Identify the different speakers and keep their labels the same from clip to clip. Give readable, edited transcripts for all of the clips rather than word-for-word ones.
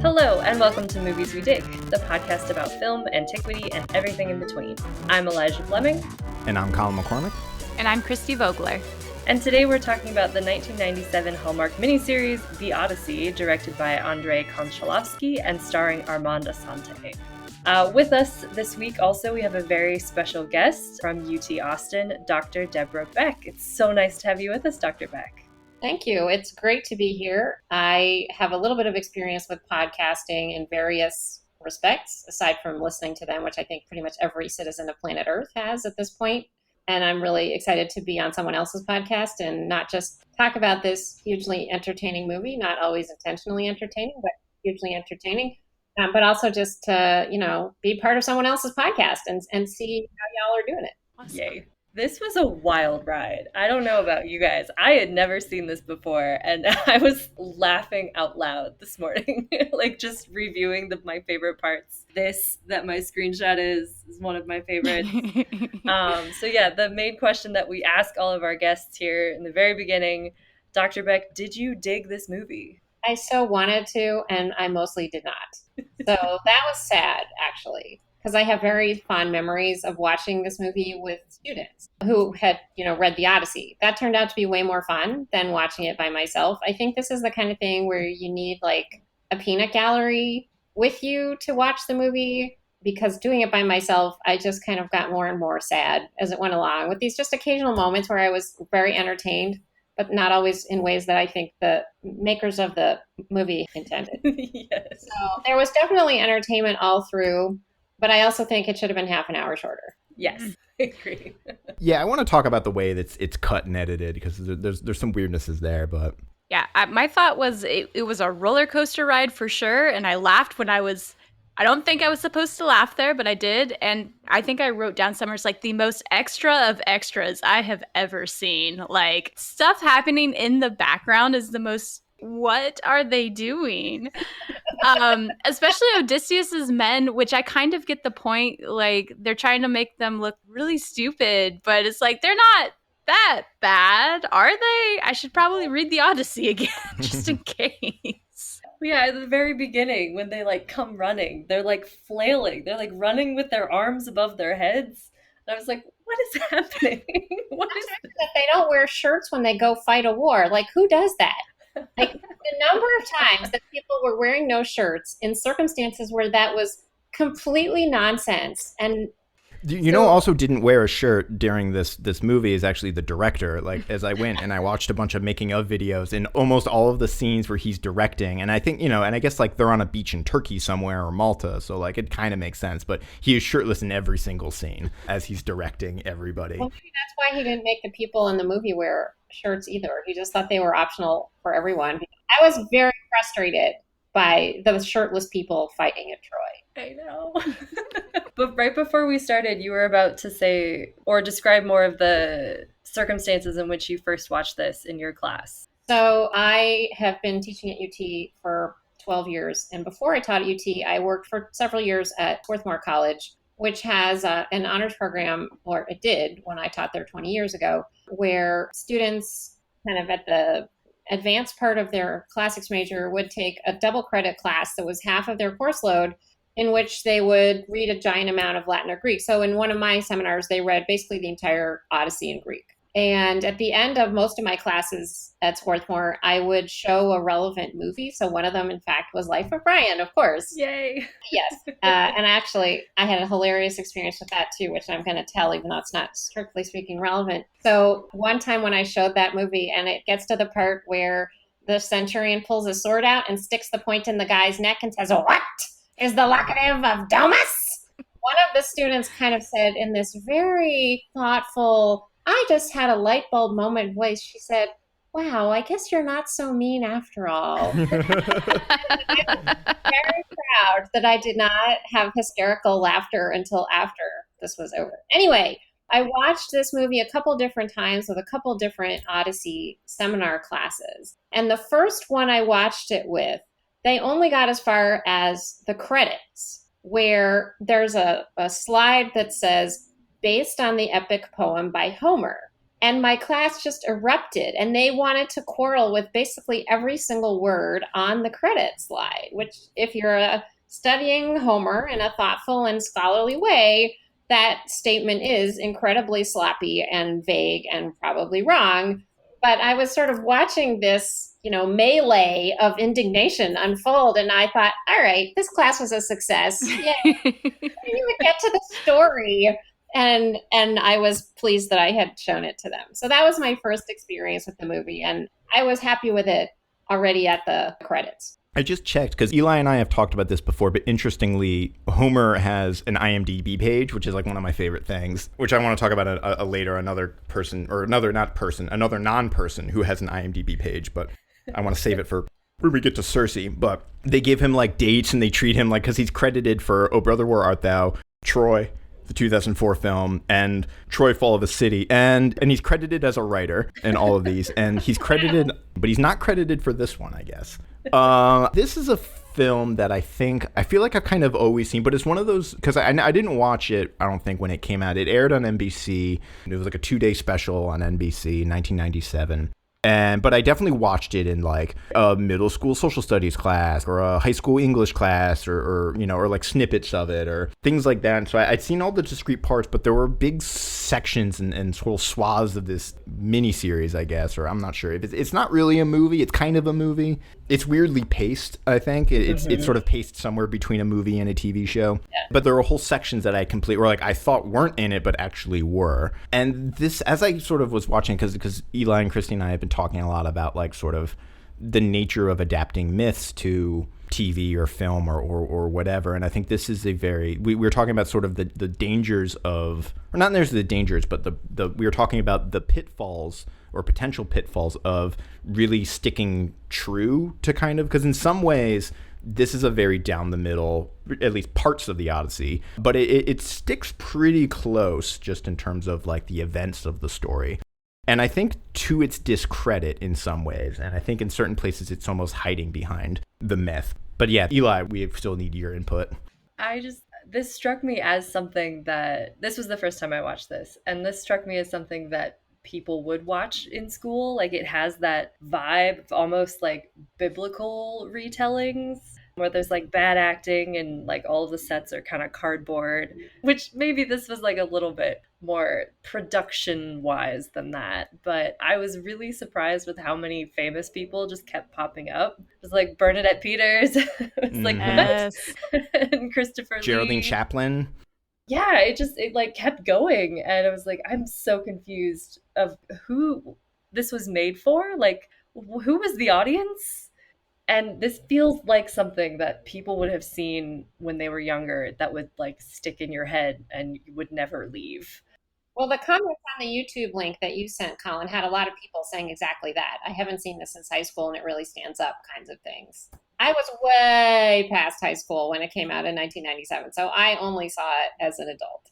Speaker 1: Hello, and welcome to Movies We Dig, the podcast about film, antiquity, and everything in between. I'm Elijah Fleming.
Speaker 2: And I'm Colin McCormick.
Speaker 3: And I'm Christy Vogler.
Speaker 1: And today we're talking about the 1997 Hallmark miniseries, The Odyssey, directed by Andrei Konchalovsky and starring Armand Assante. With us this week also, we have a very special guest from UT Austin, Dr. Deborah Beck. It's so nice to have you with us, Dr. Beck.
Speaker 4: Thank you. It's great to be here. I have a little bit of experience with podcasting in various respects, aside from listening to them, which I think pretty much every citizen of planet Earth has at this point. And I'm really excited to be on someone else's podcast and not just talk about this hugely entertaining movie, not always intentionally entertaining, but hugely entertaining, but also just to, be part of someone else's podcast and see how y'all are doing it.
Speaker 1: Awesome. Yay. This was a wild ride. I don't know about you guys. I had never seen this before, and I was laughing out loud this morning, like just reviewing my favorite parts. That my screenshot is one of my favorites. The main question that we ask all of our guests here in the very beginning, Dr. Beck, did you dig this movie?
Speaker 4: I so wanted to, and I mostly did not. So that was sad, actually. Because I have very fond memories of watching this movie with students who had, read the Odyssey. That turned out to be way more fun than watching it by myself. I think this is the kind of thing where you need like a peanut gallery with you to watch the movie, because doing it by myself, I just kind of got more and more sad as it went along, with these just occasional moments where I was very entertained, but not always in ways that I think the makers of the movie intended.
Speaker 1: Yes.
Speaker 4: So there was definitely entertainment all through. But I also think it should have been half an hour shorter.
Speaker 1: Yes, I agree.
Speaker 2: Yeah, I want to talk about the way that it's cut and edited, because there's some weirdnesses there, but...
Speaker 3: Yeah, my thought was it was a roller coaster ride for sure, and I laughed when I don't think I was supposed to laugh there, but I did, and I think I wrote down somewhere, it's like the most extra of extras I have ever seen. Like, stuff happening in the background is the most... What are they doing? Especially Odysseus's men, which I kind of get the point. Like, they're trying to make them look really stupid, but it's like, they're not that bad, are they? I should probably read the Odyssey again, just in case.
Speaker 1: Yeah, at the very beginning, when they come running, they're flailing. They're running with their arms above their heads. And I was like, what is happening? What is
Speaker 4: that? They don't wear shirts when they go fight a war. Like, who does that? Like, the number of times that people were wearing no shirts in circumstances where that was completely nonsense. And
Speaker 2: also didn't wear a shirt during this movie is actually the director. Like, as I went and I watched a bunch of making of videos, in almost all of the scenes where he's directing, and I think, and I guess they're on a beach in Turkey somewhere or Malta, so it kind of makes sense, but he is shirtless in every single scene as he's directing everybody.
Speaker 4: Well, maybe that's why he didn't make the people in the movie wear shirts either. He just thought they were optional for everyone. I was very frustrated by the shirtless people fighting at Troy.
Speaker 1: I know. But right before we started, you were about to say or describe more of the circumstances in which you first watched this in your class.
Speaker 4: So I have been teaching at UT for 12 years. And before I taught at UT, I worked for several years at Swarthmore College, which has an honors program, or it did when I taught there 20 years ago, where students kind of at the advanced part of their classics major would take a double credit class that was half of their course load, in which they would read a giant amount of Latin or Greek. So in one of my seminars, they read basically the entire Odyssey in Greek. And at the end of most of my classes at Swarthmore, I would show a relevant movie. So one of them, in fact, was Life of Brian, of course.
Speaker 1: Yay.
Speaker 4: Yes. And actually, I had a hilarious experience with that, too, which I'm going to tell, even though it's not strictly speaking relevant. So one time when I showed that movie, and it gets to the part where the centurion pulls his sword out and sticks the point in the guy's neck and says, "What is the locative of domus?" One of the students kind of said in this very thoughtful, I just had a light bulb moment voice. She said, "Wow, I guess you're not so mean after all." I'm very proud that I did not have hysterical laughter until after this was over. Anyway, I watched this movie a couple different times with a couple different Odyssey seminar classes. And the first one I watched it with, they only got as far as the credits, where there's a slide that says, based on the epic poem by Homer. And my class just erupted, and they wanted to quarrel with basically every single word on the credit slide, which, if you're studying Homer in a thoughtful and scholarly way, that statement is incredibly sloppy and vague and probably wrong. But I was sort of watching this, melee of indignation unfold, and I thought, all right, this class was a success. Yay. You would get to the story. And I was pleased that I had shown it to them. So that was my first experience with the movie, and I was happy with it already at the credits.
Speaker 2: I just checked because Eli and I have talked about this before, but interestingly, Homer has an IMDb page, which is like one of my favorite things, which I want to talk about later. Another non-person who has an IMDb page, but I want to save it for when we get to Cersei. But they give him like dates and they treat him like, because he's credited for Oh Brother Where Art Thou, Troy, the 2004 film, and Troy Fall of a City, and he's credited as a writer in all of these, and he's credited, but he's not credited for this one, I guess. This is a film that I feel like I've kind of always seen, but it's one of those, because I didn't watch it, I don't think, when it came out. It aired on NBC. It was like a 2-day special on NBC in 1997. But I definitely watched it in like a middle school social studies class or a high school English class or like snippets of it or things like that. And so I'd seen all the discrete parts, but there were big sections and whole swaths of this miniseries, I guess, or I'm not sure. It's not really a movie. It's kind of a movie. It's weirdly paced, I think. It's sort of paced somewhere between a movie and a TV show. Yeah. But there were whole sections that I thought weren't in it, but actually were. And this, as I sort of was watching, because Eli and Christy and I have been talking a lot about like sort of the nature of adapting myths to TV or film or whatever. And I think this is we were talking about sort of the dangers of, or not necessarily the dangers, but we were talking about the pitfalls or potential pitfalls of really sticking true to kind of, because in some ways this is a very down the middle, at least parts of the Odyssey, but it sticks pretty close just in terms of like the events of the story. And I think to its discredit in some ways, and I think in certain places it's almost hiding behind the myth. But yeah, Eli, we still need your input.
Speaker 1: This struck me as something that, this was the first time I watched this, and this struck me as something that people would watch in school. Like, it has that vibe of almost like biblical retellings where there's like bad acting and like all of the sets are kind of cardboard, which maybe this was like a little bit more production wise than that. But I was really surprised with how many famous people just kept popping up. It was like Bernadette Peters, it was like
Speaker 3: Yes.
Speaker 1: and Christopher
Speaker 2: Geraldine
Speaker 1: Lee.
Speaker 2: Chaplin.
Speaker 1: Yeah, it like kept going, and I was like, I'm so confused of who this was made for. Like, who was the audience? And this feels like something that people would have seen when they were younger that would like stick in your head and you would never leave.
Speaker 4: Well, the comments on the YouTube link that you sent, Colin, had a lot of people saying exactly that. I haven't seen this since high school, and it really stands up kinds of things. I was way past high school when it came out in 1997, so I only saw it as an adult.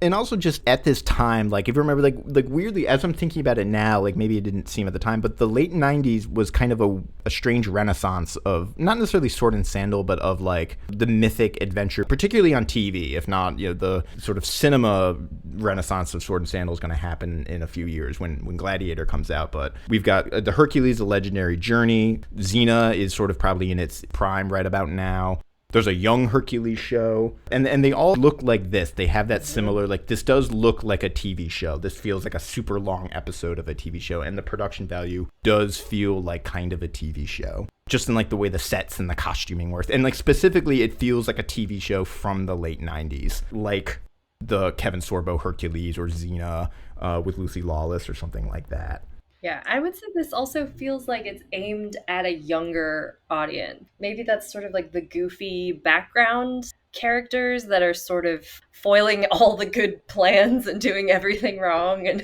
Speaker 2: And also just at this time, like if you remember, like weirdly, as I'm thinking about it now, like maybe it didn't seem at the time, but the late 90s was kind of a strange renaissance of not necessarily sword and sandal, but of like the mythic adventure, particularly on TV. If not, the sort of cinema renaissance of sword and sandal is going to happen in a few years when Gladiator comes out. But we've got the Hercules, The Legendary Journey. Xena is sort of probably in its prime right about now. There's a young Hercules show, and they all look like this. They have that similar, like, this does look like a TV show. This feels like a super long episode of a TV show, and the production value does feel like kind of a TV show. Just in, like, the way the sets and the costuming work. And, like, specifically, it feels like a TV show from the late 90s, like the Kevin Sorbo Hercules or Xena with Lucy Lawless or something like that.
Speaker 1: Yeah, I would say this also feels like it's aimed at a younger audience. Maybe that's sort of like the goofy background characters that are sort of foiling all the good plans and doing everything wrong.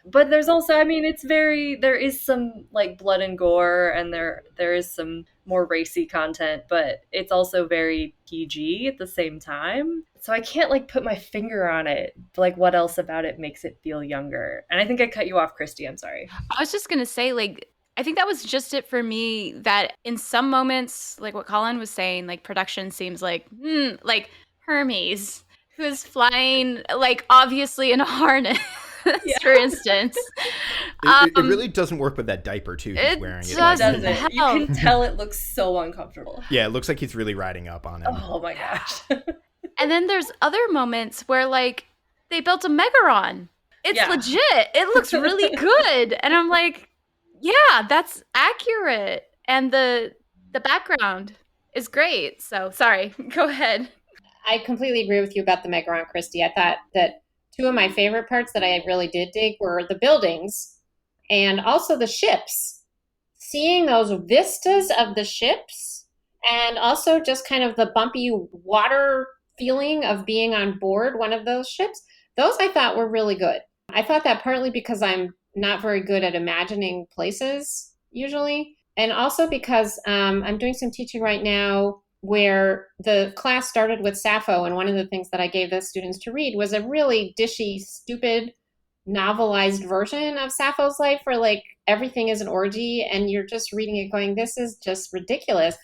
Speaker 1: But there's also, I mean, there is some like blood and gore, and there is some more racy content, but it's also very PG at the same time. So I can't like put my finger on it, like what else about it makes it feel younger. And I think I cut you off, Christy. I'm sorry.
Speaker 3: I was just going to say, like, I think that was just it for me, that in some moments, like what Colin was saying, like production seems like Hermes, who is flying, like obviously in a harness
Speaker 1: Yeah.
Speaker 3: for instance.
Speaker 2: It really doesn't work with that diaper too. He's
Speaker 3: it
Speaker 2: wearing it.
Speaker 3: doesn't.
Speaker 1: Doesn't. You can tell it looks so uncomfortable.
Speaker 2: Yeah, it looks like he's really riding up on him.
Speaker 1: Oh my gosh.
Speaker 3: And then there's other moments where like they built a Megaron. It's
Speaker 1: Yeah.
Speaker 3: legit. It looks really good. And I'm like, yeah, that's accurate. And the background is great. So sorry, go ahead.
Speaker 4: I completely agree with you about the Megaron, Christy. I thought that two of my favorite parts that I really did dig were the buildings and also the ships. Seeing those vistas of the ships and also just kind of the bumpy water feeling of being on board one of those ships, those I thought were really good. I thought that partly because I'm not very good at imagining places usually, and also because I'm doing some teaching right now where the class started with Sappho, and one of the things that I gave the students to read was a really dishy, stupid, novelized version of Sappho's life where like everything is an orgy and you're just reading it going, this is just ridiculous.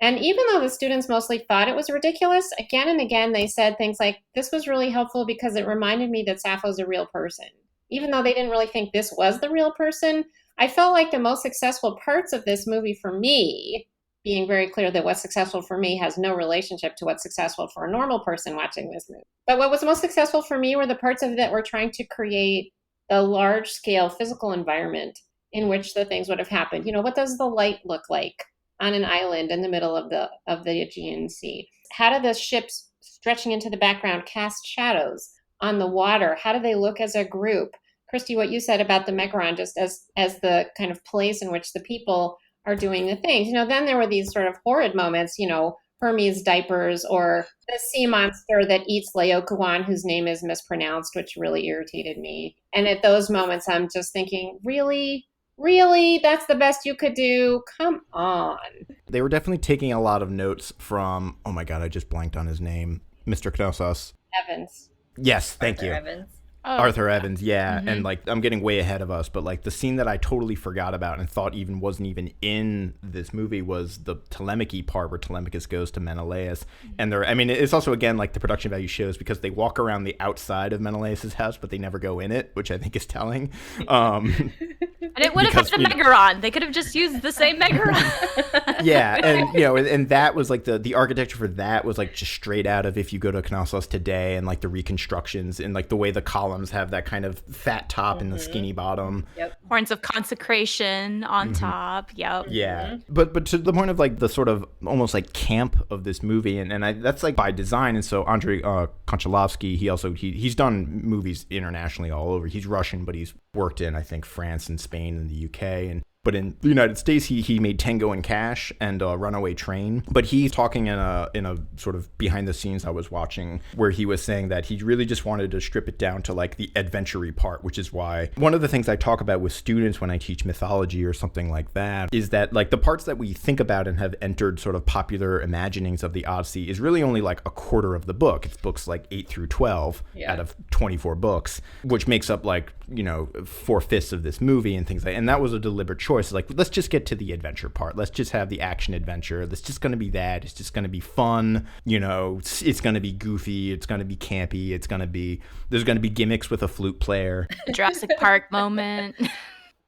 Speaker 4: And even though the students mostly thought it was ridiculous, again and again they said things like, this was really helpful because it reminded me that Sappho's a real person. Even though they didn't really think this was the real person, I felt like the most successful parts of this movie for me, being very clear that what's successful for me has no relationship to what's successful for a normal person watching this movie. But what was most successful for me were the parts of it that were trying to create a large-scale physical environment in which the things would have happened. You know, what does the light look like on an island in the middle of the Aegean Sea? How do the ships stretching into the background cast shadows on the water? How do they look as a group? Christy, what you said about the Megaron, just as the kind of place in which the people are doing the things. You know, then there were these sort of horrid moments, you know, Hermes' diapers or the sea monster that eats Laocoon, whose name is mispronounced, which really irritated me. And at those moments, I'm just thinking, really? Really? That's the best you could do? Come on.
Speaker 2: They were definitely taking a lot of notes from, oh my God, I just blanked on his name, Mr. Knossos.
Speaker 4: Evans.
Speaker 2: Yes, thank you.
Speaker 1: Evans.
Speaker 3: Oh,
Speaker 2: Arthur Evans, yeah.
Speaker 3: Mhm.
Speaker 2: And like, I'm getting way ahead of us, but like the scene that I totally forgot about and thought even wasn't even in this movie was the Telemachy part where Telemachus goes to Menelaus. And I mean, it's also, again, like the production value shows because they walk around the outside of Menelaus' house, but they never go in it, which I think is telling.
Speaker 3: And it would have had
Speaker 2: because,
Speaker 3: the
Speaker 2: you know-
Speaker 3: Megaron. They could have just used the same Megaron.
Speaker 2: Yeah, and you know, and that was like the architecture for that was like just straight out of if you go to Knossos today and like the reconstructions and like the way the columns have that kind of fat top and the skinny bottom.
Speaker 1: Yep.
Speaker 3: Horns of consecration on top. Yep.
Speaker 2: Yeah, but to the point of like the sort of almost like camp of this movie, and that's like by design. And so Andrei Konchalovsky, he's done movies internationally all over. He's Russian, but he's worked in I think France and Spain and the UK, but in the United States, he made Tango and Cash and Runaway Train. But he's talking in a sort of behind the scenes I was watching where he was saying that he really just wanted to strip it down to like the adventure-y part, which is why one of the things I talk about with students when I teach mythology or something like that is that like the parts that we think about and have entered sort of popular imaginings of the Odyssey is really only like a quarter of the book. It's books like 8 through 12 out of 24 books, which makes up like, you know, 4/5 of this movie and things like that. And that was a deliberate choice. Like, let's just get to the adventure part. Let's just have the action adventure. It's just going to be that. It's just going to be fun. You know, it's going to be goofy. It's going to be campy. There's going to be gimmicks with a flute player.
Speaker 3: The Jurassic Park moment.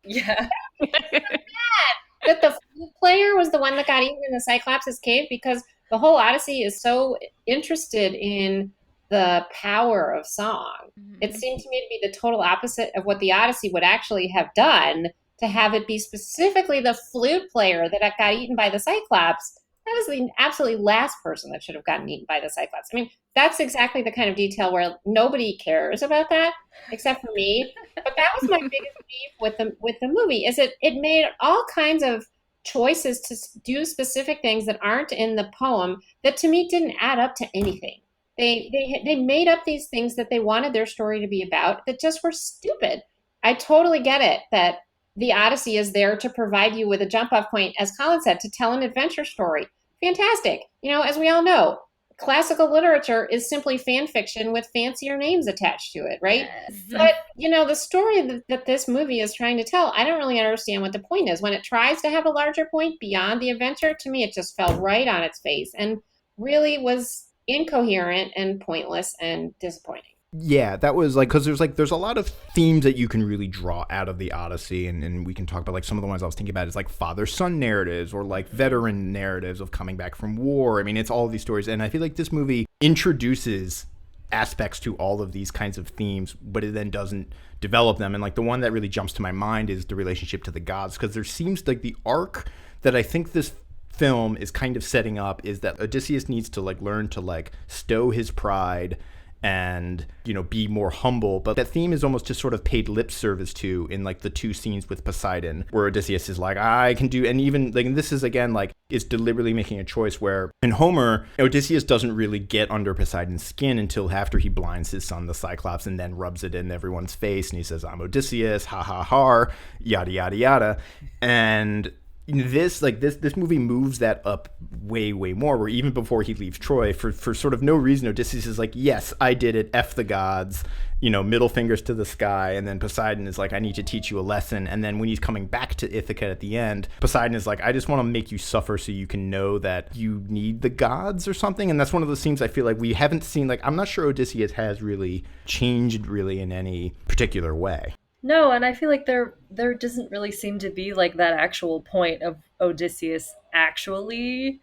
Speaker 1: Yeah.
Speaker 4: That the flute player was the one that got eaten in the Cyclops' cave because the whole Odyssey is so interested in the power of song. It seemed to me to be the total opposite of what the Odyssey would actually have done, to have it be specifically the flute player that got eaten by the Cyclops. That was the absolutely last person that should have gotten eaten by the Cyclops. I mean, that's exactly the kind of detail where nobody cares about that except for me. But that was my biggest beef with the movie, is it made all kinds of choices to do specific things that aren't in the poem that to me didn't add up to anything. They made up these things that they wanted their story to be about that just were stupid. I totally get it that the Odyssey is there to provide you with a jump-off point, as Colin said, to tell an adventure story. Fantastic. You know, as we all know, classical literature is simply fan fiction with fancier names attached to it, right?
Speaker 1: Yes.
Speaker 4: But, you know, the story that this movie is trying to tell, I don't really understand what the point is. When it tries to have a larger point beyond the adventure, to me, it just fell right on its face and really was incoherent and pointless and disappointing.
Speaker 2: Yeah, that was like, because there's a lot of themes that you can really draw out of the Odyssey, and we can talk about like some of the ones I was thinking about is like father-son narratives or like veteran narratives of coming back from war. I mean, it's all of these stories, and I feel like this movie introduces aspects to all of these kinds of themes, but it then doesn't develop them. And like the one that really jumps to my mind is the relationship to the gods, because there seems like the arc that I think this film is kind of setting up is that Odysseus needs to like learn to like stow his pride and, you know, be more humble. But that theme is almost just sort of paid lip service to in like the two scenes with Poseidon, where Odysseus is like, I can do, and even like, and this is again like, is deliberately making a choice where in Homer, Odysseus doesn't really get under Poseidon's skin until after he blinds his son, the Cyclops, and then rubs it in everyone's face. And he says, I'm Odysseus, ha ha ha, yada, yada, yada. And this movie moves that up way more, where even before he leaves Troy, for sort of no reason, Odysseus is like, yes, I did it, F the gods, you know, middle fingers to the sky. And then Poseidon is like, I need to teach you a lesson. And then when he's coming back to Ithaca at the end, Poseidon is like, I just want to make you suffer so you can know that you need the gods or something. And that's one of those scenes I feel like we haven't seen. Like, I'm not sure Odysseus has really changed really in any particular way.
Speaker 1: No, and I feel like there doesn't really seem to be like that actual point of Odysseus actually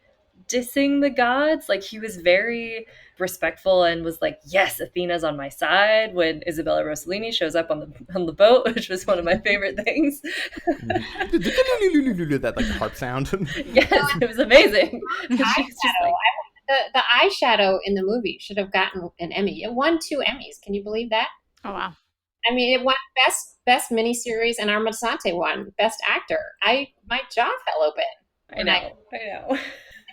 Speaker 1: dissing the gods. Like he was very respectful and was like, "Yes, Athena's on my side." When Isabella Rossellini shows up on the boat, which was one of my favorite things.
Speaker 2: That like harp sound.
Speaker 1: Yes, it was amazing. She's just
Speaker 4: Eyeshadow. The eyeshadow in the movie should have gotten an Emmy. It won 2 Emmys. Can you believe that?
Speaker 3: Oh, wow.
Speaker 4: I mean, it won best miniseries, and Armand Assante won best actor. My jaw fell open.
Speaker 1: I know.
Speaker 4: I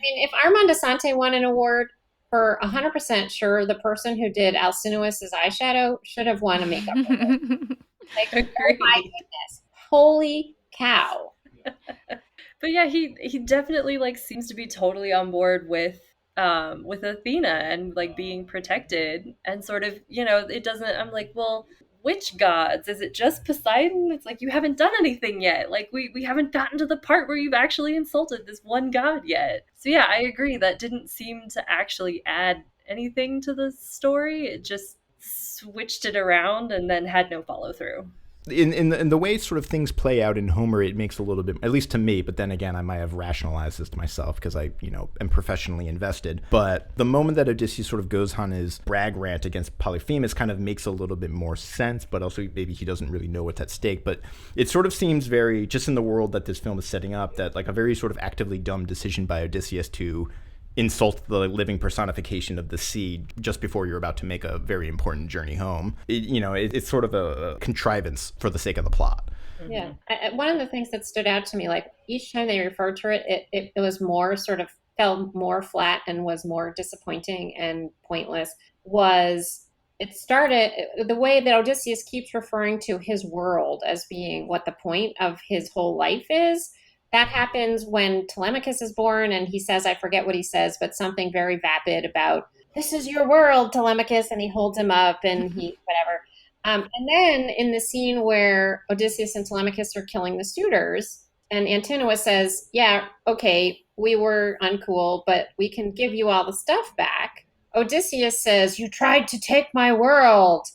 Speaker 4: mean, if Armand Assante won an award, for 100% sure, the person who did Alcinous's eyeshadow should have won a makeup award. Like, oh my goodness, holy cow!
Speaker 1: But yeah, he definitely like seems to be totally on board with Athena and like being protected, and sort of, you know, it doesn't, I'm like, well, which gods? Is it just Poseidon? It's like, you haven't done anything yet. Like we haven't gotten to the part where you've actually insulted this one god yet. So yeah, I agree, that didn't seem to actually add anything to the story. It just switched it around and then had no follow through.
Speaker 2: In the way sort of things play out in Homer, it makes a little bit, at least to me, but then again, I might have rationalized this to myself because I, you know, am professionally invested. But the moment that Odysseus sort of goes on his brag rant against Polyphemus kind of makes a little bit more sense, but also maybe he doesn't really know what's at stake. But it sort of seems very, just in the world that this film is setting up, that like a very sort of actively dumb decision by Odysseus to insult the living personification of the sea just before you're about to make a very important journey home. It's sort of a contrivance for the sake of the plot.
Speaker 4: Yeah. One of the things that stood out to me, like each time they referred to it was more sort of felt more flat and was more disappointing and pointless, was it started the way that Odysseus keeps referring to his world as being what the point of his whole life is. That happens when Telemachus is born, and he says, I forget what he says, but something very vapid about, this is your world, Telemachus, and he holds him up and he, whatever. And then in the scene where Odysseus and Telemachus are killing the suitors, and Antinous says, yeah, okay, we were uncool, but we can give you all the stuff back. Odysseus says, you tried to take my world.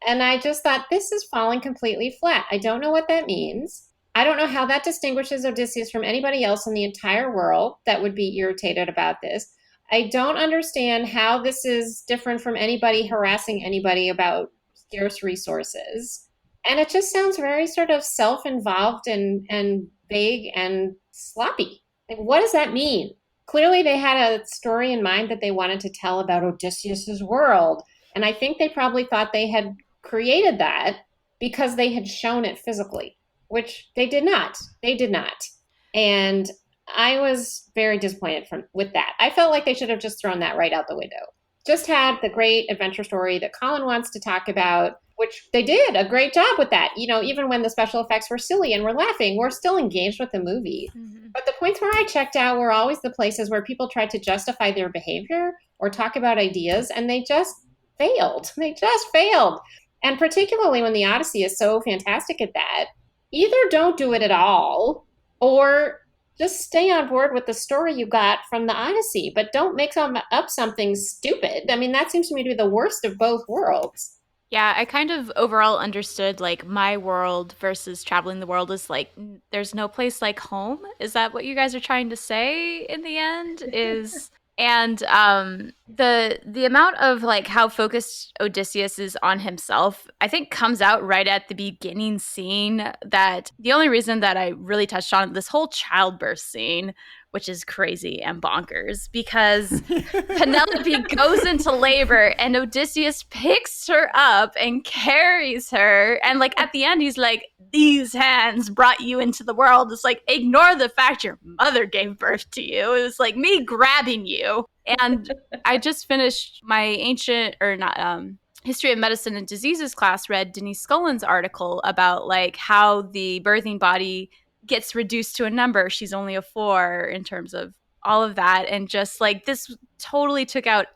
Speaker 4: And I just thought, this is falling completely flat. I don't know what that means. I don't know how that distinguishes Odysseus from anybody else in the entire world that would be irritated about this. I don't understand how this is different from anybody harassing anybody about scarce resources. And it just sounds very sort of self-involved and vague and sloppy. Like, what does that mean? Clearly, they had a story in mind that they wanted to tell about Odysseus's world. And I think they probably thought they had created that because they had shown it physically, which they did not. They did not. And I was very disappointed with that. I felt like they should have just thrown that right out the window. Just had the great adventure story that Colin wants to talk about, which they did a great job with that. You know, even when the special effects were silly and we're laughing, we're still engaged with the movie. Mm-hmm. But the points where I checked out were always the places where people tried to justify their behavior or talk about ideas, and they just failed. They just failed. And particularly when the Odyssey is so fantastic at that, either don't do it at all or just stay on board with the story you got from the Odyssey, but don't make up something stupid. I mean, that seems to me to be the worst of both worlds.
Speaker 3: Yeah, I kind of overall understood like my world versus traveling the world is like there's no place like home. Is that what you guys are trying to say in the end? Is and the amount of like how focused Odysseus is on himself, I think comes out right at the beginning scene. That the only reason that I really touched on this whole childbirth scene, which is crazy and bonkers, because Penelope goes into labor and Odysseus picks her up and carries her. And like at the end, he's like, these hands brought you into the world. It's like, ignore the fact your mother gave birth to you. It was like me grabbing you. And I just finished my ancient or not history of medicine and diseases class, read Denise Scullin's article about like how the birthing body gets reduced to a number. She's only a 4 in terms of all of that. And just like this totally took out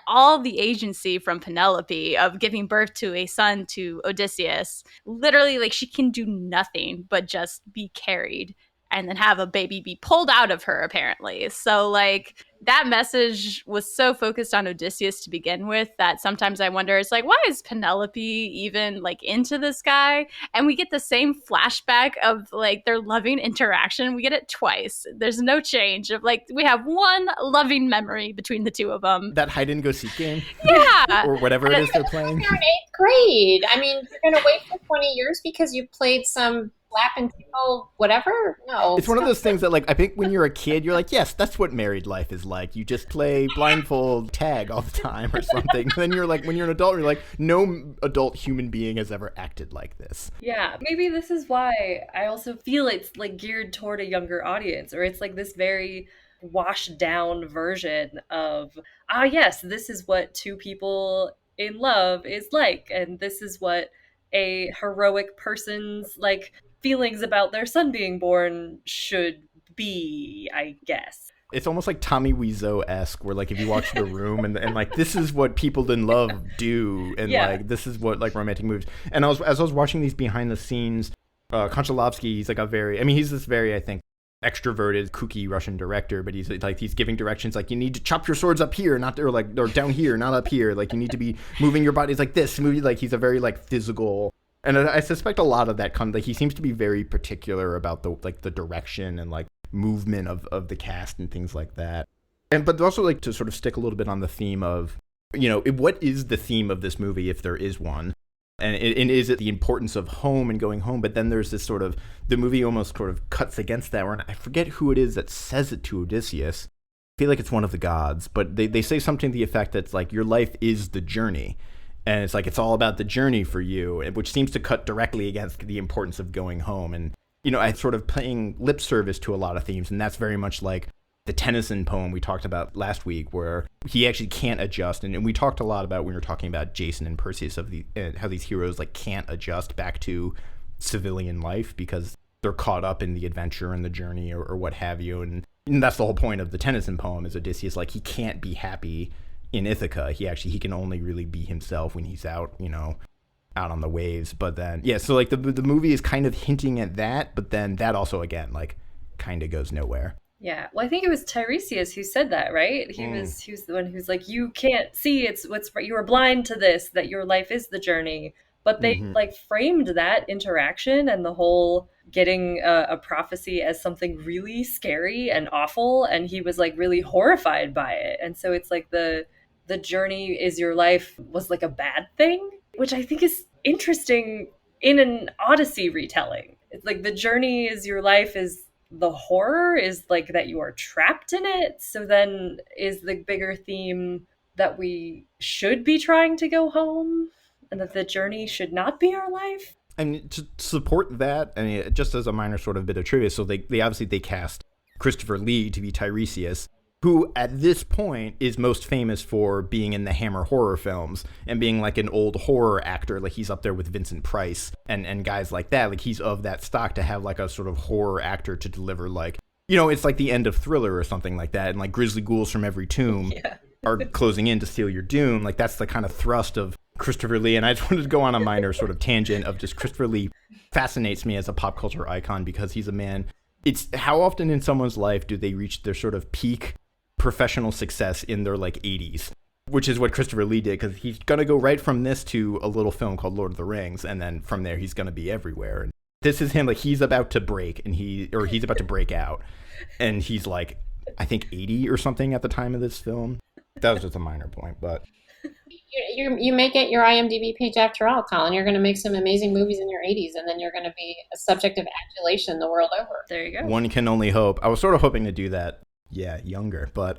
Speaker 3: all the agency from Penelope of giving birth to a son to Odysseus. Literally, like she can do nothing but just be carried and then have a baby be pulled out of her, apparently. So, like, that message was so focused on Odysseus to begin with that sometimes I wonder, it's like, why is Penelope even, like, into this guy? And we get the same flashback of, like, their loving interaction. We get it twice. There's no change of, like, we have one loving memory between the two of them.
Speaker 2: That hide and go seek game?
Speaker 3: Yeah.
Speaker 2: Or whatever it is they're playing?
Speaker 4: You're in 8th grade. I mean, you're going to wait for 20 years because you played some slap and tickle, whatever? No.
Speaker 2: It's one of those things that, like, I think when you're a kid, you're like, yes, that's what married life is like. You just play blindfold tag all the time or something. Then you're like, when you're an adult, you're like, no adult human being has ever acted like this.
Speaker 1: Yeah, maybe this is why I also feel it's like geared toward a younger audience, or it's like this very washed down version of, yes, this is what two people in love is like, and this is what a heroic person's like feelings about their son being born should be, I guess.
Speaker 2: It's almost like Tommy Wiseau-esque, where, like, if you watch The Room and like, this is what people in love do, and, like, this is what, like, romantic movies. And as I was watching these behind-the-scenes, Konchalovsky, he's, like, he's this very, I think, extroverted, kooky Russian director, but he's giving directions, like, you need to chop your swords up here, or down here, not up here. Like, you need to be moving your bodies like this. Like, he's a very, like, physical... And I suspect a lot of that comes, like, he seems to be very particular about the direction and, like, movement of the cast and things like that. But also, like, to sort of stick a little bit on the theme of, you know, what is the theme of this movie, if there is one? And is it the importance of home and going home? But then there's this sort of, the movie almost sort of cuts against that, where I forget who it is that says it to Odysseus. I feel like it's one of the gods, but they say something to the effect that's like, your life is the journey. And it's like, it's all about the journey for you, which seems to cut directly against the importance of going home. And, you know, I sort of paying lip service to a lot of themes, and that's very much like the Tennyson poem we talked about last week, where he actually can't adjust. And we talked a lot about, when we were talking about Jason and Perseus, of how these heroes, like, can't adjust back to civilian life because they're caught up in the adventure and the journey or what have you. And that's the whole point of the Tennyson poem, is Odysseus, like, he can't be happy in Ithaca. He can only really be himself when he's out, you know, out on the waves. But then, yeah, so, like, the movie is kind of hinting at that, but then that also, again, like, kind of goes nowhere.
Speaker 1: Yeah, well, I think it was Tiresias who said that, right? He was the one who's like, you can't see you were blind to this, that your life is the journey. But they like framed that interaction and the whole getting a prophecy as something really scary and awful, and he was like really horrified by it. And so it's like the journey is your life was like a bad thing, which I think is interesting in an Odyssey retelling. It's like the journey is your life is the horror is like that you are trapped in it. So then is the bigger theme that we should be trying to go home and that the journey should not be our life?
Speaker 2: And to support that, I mean, just as a minor sort of bit of trivia, so they obviously cast Christopher Lee to be Tiresias, who at this point is most famous for being in the Hammer horror films and being like an old horror actor. Like, he's up there with Vincent Price and guys like that. Like, he's of that stock to have like a sort of horror actor to deliver, like, you know, it's like the end of Thriller or something like that. And like grisly ghouls from every tomb are closing in to steal your doom. Like, that's the kind of thrust of Christopher Lee. And I just wanted to go on a minor sort of tangent of just Christopher Lee fascinates me as a pop culture icon because he's a man. It's how often in someone's life do they reach their sort of peak professional success in their like 80s, which is what Christopher Lee did, because he's going to go right from this to a little film called Lord of the Rings, and then from there he's going to be everywhere. And this is him, like, he's about to break, and he's about to break out, and he's like, I think 80 or something at the time of this film. That was just a minor point, but
Speaker 4: you may get your IMDb page after all, Colin. You're going to make some amazing movies in your 80s, and then you're going to be a subject of adulation the world over.
Speaker 1: There you go.
Speaker 2: One can only hope. I was sort of hoping to do that, younger, but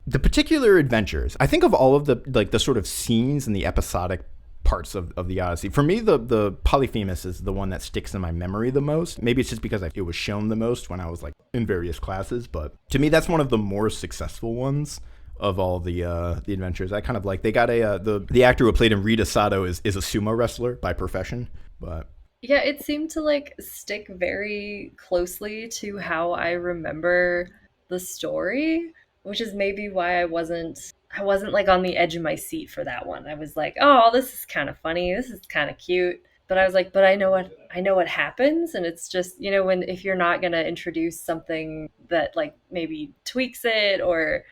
Speaker 2: the particular adventures, I think of all of the sort of scenes and the episodic parts of the Odyssey. For me, the Polyphemus is the one that sticks in my memory the most. Maybe it's just because it was shown the most when I was like in various classes, but to me, that's one of the more successful ones of all the adventures. I kind of like, they got the actor who played him, Rita Sato, is a sumo wrestler by profession, but
Speaker 1: yeah, it seemed to like stick very closely to how I remember the story, which is maybe why I wasn't like on the edge of my seat for that one. I was like, oh, this is kind of funny. This is kind of cute. But I was like, but I know what happens. And it's just, if you're not going to introduce something that like maybe tweaks it or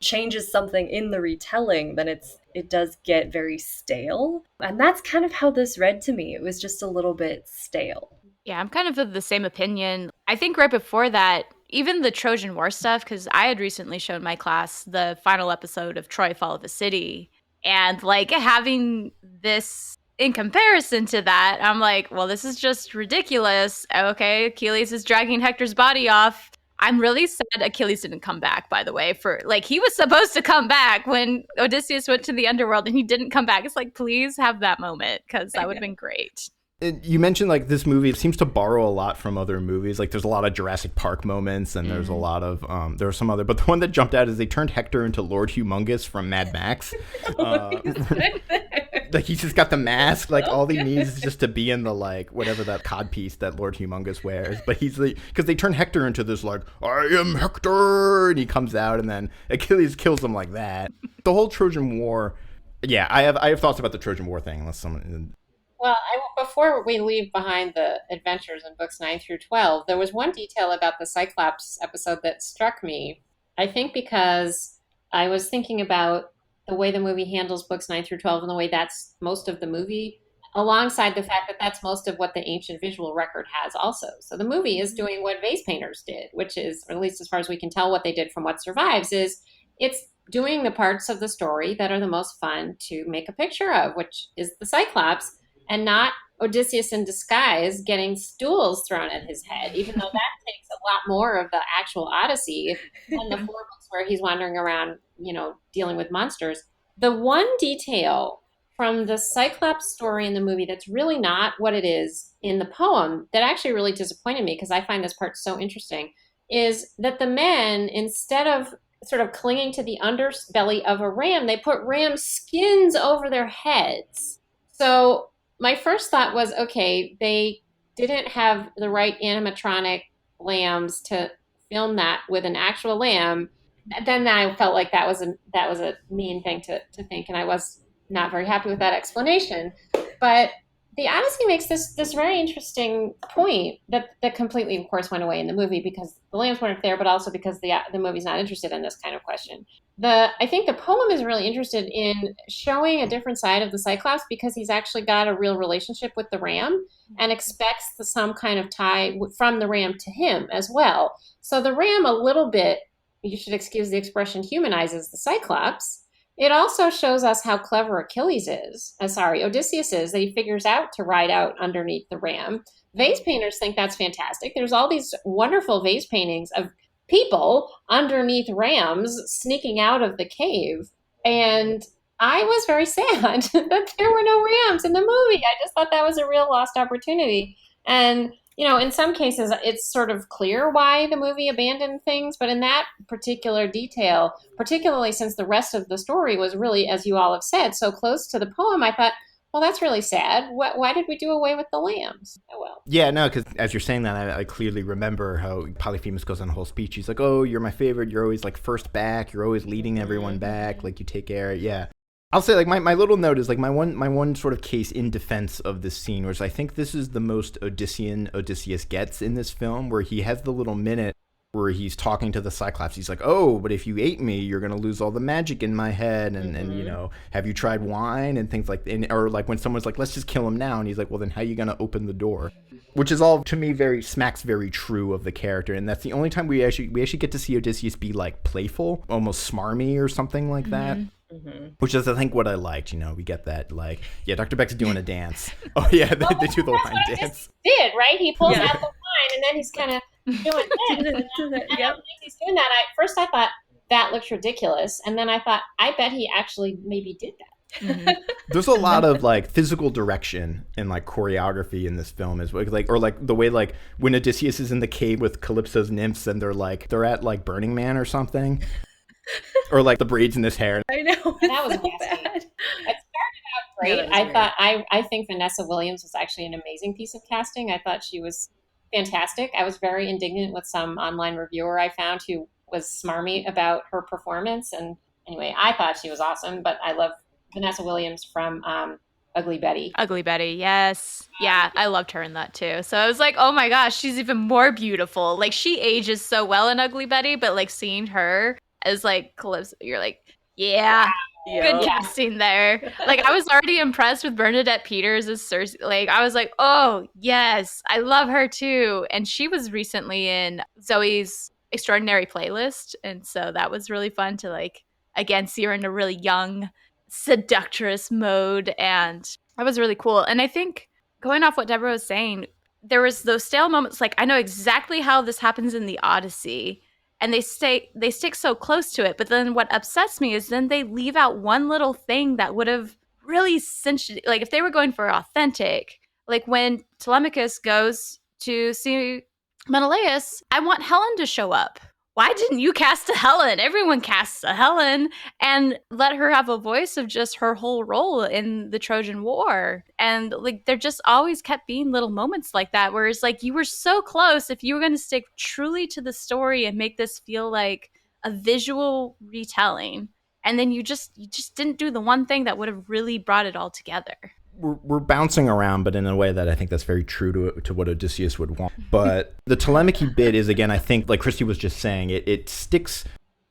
Speaker 1: changes something in the retelling, then it does get very stale. And that's kind of how this read to me. It was just a little bit stale.
Speaker 3: Yeah, I'm kind of the same opinion. I think right before that, even the Trojan War stuff, because I had recently shown my class the final episode of Troy Fall of a City, and like having this in comparison to that, I'm like, well, this is just ridiculous. Okay, Achilles is dragging Hector's body off. I'm really sad Achilles didn't come back, by the way, for like, he was supposed to come back when Odysseus went to the underworld and he didn't come back. It's like, please have that moment, because that would have been great.
Speaker 2: You mentioned like this movie, it seems to borrow a lot from other movies. Like there's a lot of Jurassic Park moments, and there's a lot of there are some other, but the one that jumped out is they turned Hector into Lord Humongous from Mad Max. Like he's just got the mask, like all he needs is just to be in the like whatever that codpiece that Lord Humongous wears. But he's like, because they turn Hector into this like, I am Hector, and he comes out, and then Achilles kills him like that. The whole Trojan War, yeah, I have thoughts about the Trojan War thing. Unless someone.
Speaker 4: Well, before we leave behind the adventures in books 9 through 12, there was one detail about the Cyclops episode that struck me. I think because I was thinking about the way the movie handles books 9 through 12 and the way that's most of the movie, alongside the fact that that's most of what the ancient visual record has also. So the movie is doing what vase painters did, which is, or at least as far as we can tell what they did from what survives, is it's doing the parts of the story that are the most fun to make a picture of, which is the Cyclops, and not Odysseus in disguise getting stools thrown at his head, even though that takes a lot more of the actual Odyssey than the 4 books where he's wandering around, dealing with monsters. The one detail from the Cyclops story in the movie that's really not what it is in the poem that actually really disappointed me, because I find this part so interesting, is that the men, instead of sort of clinging to the underbelly of a ram, they put ram skins over their heads. So my first thought was, okay, they didn't have the right animatronic lambs to film that with an actual lamb. Then I felt like that was a mean thing to think, and I was not very happy with that explanation. But the Odyssey makes this very interesting point that completely, of course, went away in the movie because the lambs weren't there, but also because the movie's not interested in this kind of question. I think the poem is really interested in showing a different side of the Cyclops because he's actually got a real relationship with the ram and expects some kind of tie from the ram to him as well. So the ram a little bit, you should excuse the expression, humanizes the Cyclops. It also shows us how clever Odysseus is, that he figures out to ride out underneath the ram. Vase painters think that's fantastic. There's all these wonderful vase paintings of people underneath rams sneaking out of the cave. And I was very sad that there were no rams in the movie. I just thought that was a real lost opportunity. And in some cases, it's sort of clear why the movie abandoned things, but in that particular detail, particularly since the rest of the story was really, as you all have said, so close to the poem, I thought, well, that's really sad. Why did we do away with the lambs? Oh, well.
Speaker 2: Yeah, no, because as you're saying that, I clearly remember how Polyphemus goes on a whole speech. He's like, oh, you're my favorite. You're always like first back. You're always leading everyone back. Like you take care. Yeah. I'll say, like, my little note is, like, my one sort of case in defense of this scene was I think this is the most Odysseus gets in this film, where he has the little minute where he's talking to the Cyclops. He's like, oh, but if you ate me, you're going to lose all the magic in my head. And you know, have you tried wine and things like that? Or like when someone's like, let's just kill him now. And he's like, well, then how are you going to open the door? Which is all, to me, smacks very true of the character. And that's the only time we actually get to see Odysseus be like playful, almost smarmy or something like that. Which is, I think, what I liked. You know, we get that, like, yeah, Dr. Beck's doing a dance. Oh, yeah, they do the wine dance.
Speaker 4: Did, right? He pulls out the wine, and then he's kind of doing this.
Speaker 1: Yep.
Speaker 4: He's doing that. First I thought, that looks ridiculous. And then I thought, I bet he actually maybe did that.
Speaker 2: There's a lot of like physical direction and like choreography in this film, is like, or like the way like when Odysseus is in the cave with Calypso's nymphs and they're at like Burning Man or something. Or like the braids in his hair.
Speaker 1: I know.
Speaker 4: That was
Speaker 1: so bad.
Speaker 4: It started out great.
Speaker 1: Yeah,
Speaker 4: I thought I think Vanessa Williams was actually an amazing piece of casting. I thought she was fantastic. I was very indignant with some online reviewer I found who was smarmy about her performance. And anyway, I thought she was awesome, but I love Vanessa Williams from Ugly Betty.
Speaker 3: Ugly Betty, yes. Yeah, I loved her in that too. So I was like, oh my gosh, she's even more beautiful. Like, she ages so well in Ugly Betty, but like seeing her as like Calypso, you're like, yeah. Good casting there. Like, I was already impressed with Bernadette Peters as Cersei. Like, I was like, oh, yes, I love her too. And she was recently in Zoe's Extraordinary Playlist. And so that was really fun to, like, again, see her in a really young, seductress mode. And that was really cool. And I think, going off what Deborah was saying, there was those stale moments. Like, I know exactly how this happens in the Odyssey. And they stick so close to it. But then what upsets me is then they leave out one little thing that would have really cinched it. Like, if they were going for authentic, like when Telemachus goes to see Menelaus, I want Helen to show up. Why didn't you cast a Helen? Everyone casts a Helen, and let her have a voice of just her whole role in the Trojan War. And like, there just always kept being little moments like that, where it's like, you were so close. If you were going to stick truly to the story and make this feel like a visual retelling, and then you just didn't do the one thing that would have really brought it all together.
Speaker 2: We're bouncing around, but in a way that I think that's very true to what Odysseus would want. But the Telemachy bit is, again, I think, like Christy was just saying, it sticks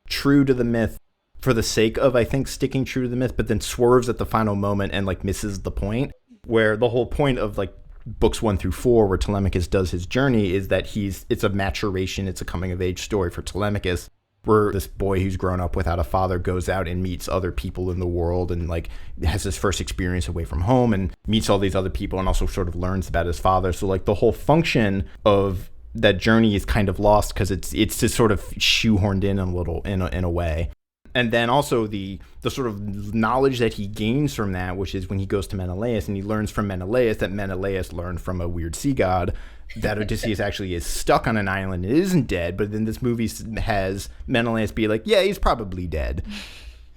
Speaker 2: true to the myth for the sake of, I think, sticking true to the myth, but then swerves at the final moment and like misses the point. Where the whole point of like books 1 through 4, where Telemachus does his journey, is that it's a maturation, it's a coming of age story for Telemachus. Where this boy who's grown up without a father goes out and meets other people in the world and like has his first experience away from home and meets all these other people and also sort of learns about his father. So like the whole function of that journey is kind of lost because it's just sort of shoehorned in a little in a way. And then also the sort of knowledge that he gains from that, which is when he goes to Menelaus and he learns from Menelaus that Menelaus learned from a weird sea god, that Odysseus actually is stuck on an island and isn't dead. But then this movie has Menelaus be like, yeah, he's probably dead.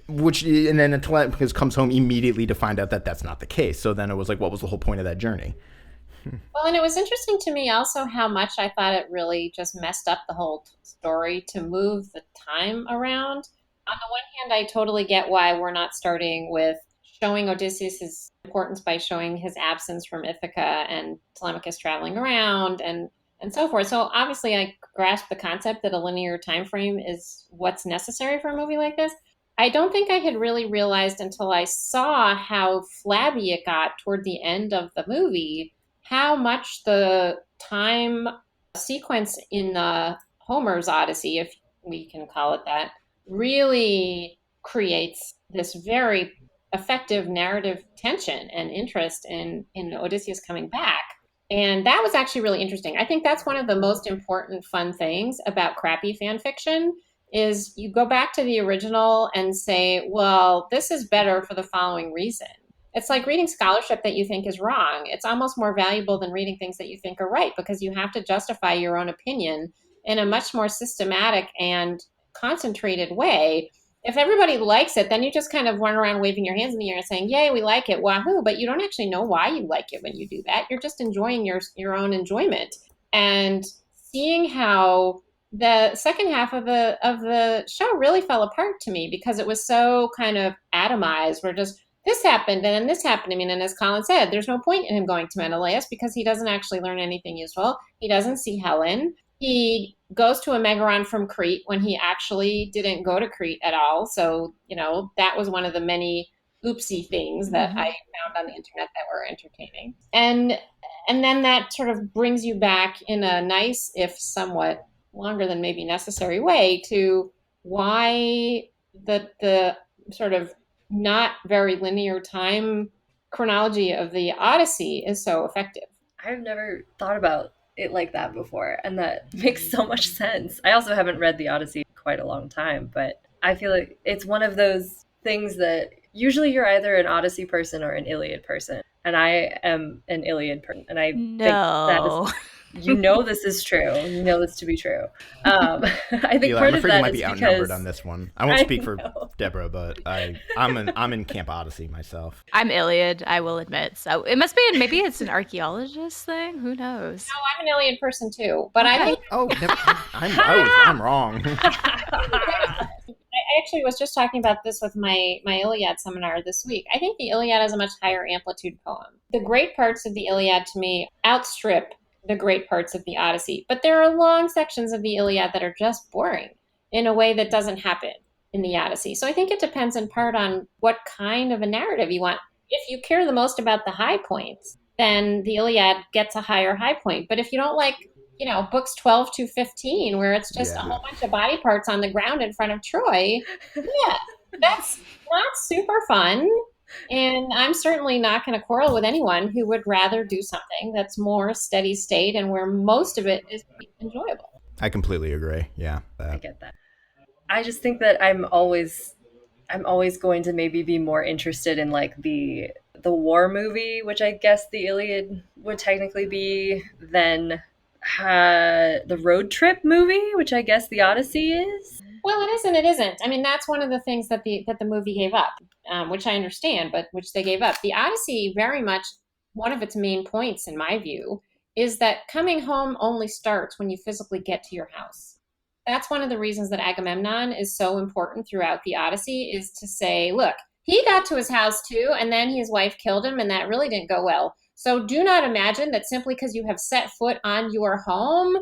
Speaker 2: And then Telemachus comes home immediately to find out that that's not the case. So then it was like, what was the whole point of that journey?
Speaker 4: Well, and it was interesting to me also how much I thought it really just messed up the whole story to move the time around. On the one hand, I totally get why we're not starting with showing Odysseus' importance by showing his absence from Ithaca and Telemachus traveling around and so forth. So obviously I grasp the concept that a linear time frame is what's necessary for a movie like this. I don't think I had really realized until I saw how flabby it got toward the end of the movie, how much the time sequence in Homer's Odyssey, if we can call it that, really creates this very effective narrative tension and interest in Odysseus coming back. And that was actually really interesting. I think that's one of the most important fun things about crappy fan fiction is you go back to the original and say, well, this is better for the following reason. It's like reading scholarship that you think is wrong. It's almost more valuable than reading things that you think are right because you have to justify your own opinion in a much more systematic and concentrated way. If everybody likes it, then you just kind of run around waving your hands in the air and saying, yay, we like it, wahoo, but you don't actually know why you like it when you do that. You're just enjoying your own enjoyment. And seeing how the second half of the show really fell apart to me because it was so kind of atomized, where just this happened and then this happened. I mean, and as Colin said, there's no point in him going to Menelaus because he doesn't actually learn anything useful. He doesn't see Helen. He goes to a Megaron from Crete when he actually didn't go to Crete at all. So, that was one of the many oopsie things that I found on the internet that were entertaining. And then that sort of brings you back in a nice, if somewhat longer than maybe necessary way, to why the sort of not very linear time chronology of the Odyssey is so effective.
Speaker 1: I've never thought about it like that before, and that makes so much sense. I also haven't read the Odyssey in quite a long time, but I feel like it's one of those things that usually you're either an Odyssey person or an Iliad person, and I am an Iliad person, and I think that is, this is true. You know this to be true. I think
Speaker 2: Eli,
Speaker 1: part
Speaker 2: I'm
Speaker 1: of
Speaker 2: afraid
Speaker 1: that
Speaker 2: you might
Speaker 1: is
Speaker 2: be outnumbered
Speaker 1: because
Speaker 2: on this one. I won't speak for
Speaker 1: know.
Speaker 2: Deborah, but I'm in Camp Odyssey myself.
Speaker 3: I'm Iliad, I will admit. So it must be, maybe it's an archaeologist thing. Who knows?
Speaker 4: No, I'm an Iliad person too, but I think
Speaker 2: I'm wrong.
Speaker 4: I actually was just talking about this with my Iliad seminar this week. I think the Iliad is a much higher amplitude poem. The great parts of the Iliad to me outstrip the great parts of the Odyssey, but there are long sections of the Iliad that are just boring in a way that doesn't happen in the Odyssey. So I think it depends in part on what kind of a narrative you want. If you care the most about the high points, then the Iliad gets a higher high point. But if you don't like, books 12 to 15, where it's just a whole bunch of body parts on the ground in front of Troy, that's not super fun. And I'm certainly not going to quarrel with anyone who would rather do something that's more steady state and where most of it is enjoyable.
Speaker 2: I completely agree. Yeah.
Speaker 1: I get that. I just think that I'm always going to maybe be more interested in like the war movie, which I guess the Iliad would technically be, than the road trip movie, which I guess the Odyssey is.
Speaker 4: Well, it is and it isn't. I mean, that's one of the things that the movie gave up, which I understand, but which they gave up. The Odyssey, very much one of its main points, in my view, is that coming home only starts when you physically get to your house. That's one of the reasons that Agamemnon is so important throughout the Odyssey, is to say, look, he got to his house too, and then his wife killed him, and that really didn't go well. So do not imagine that simply because you have set foot on your home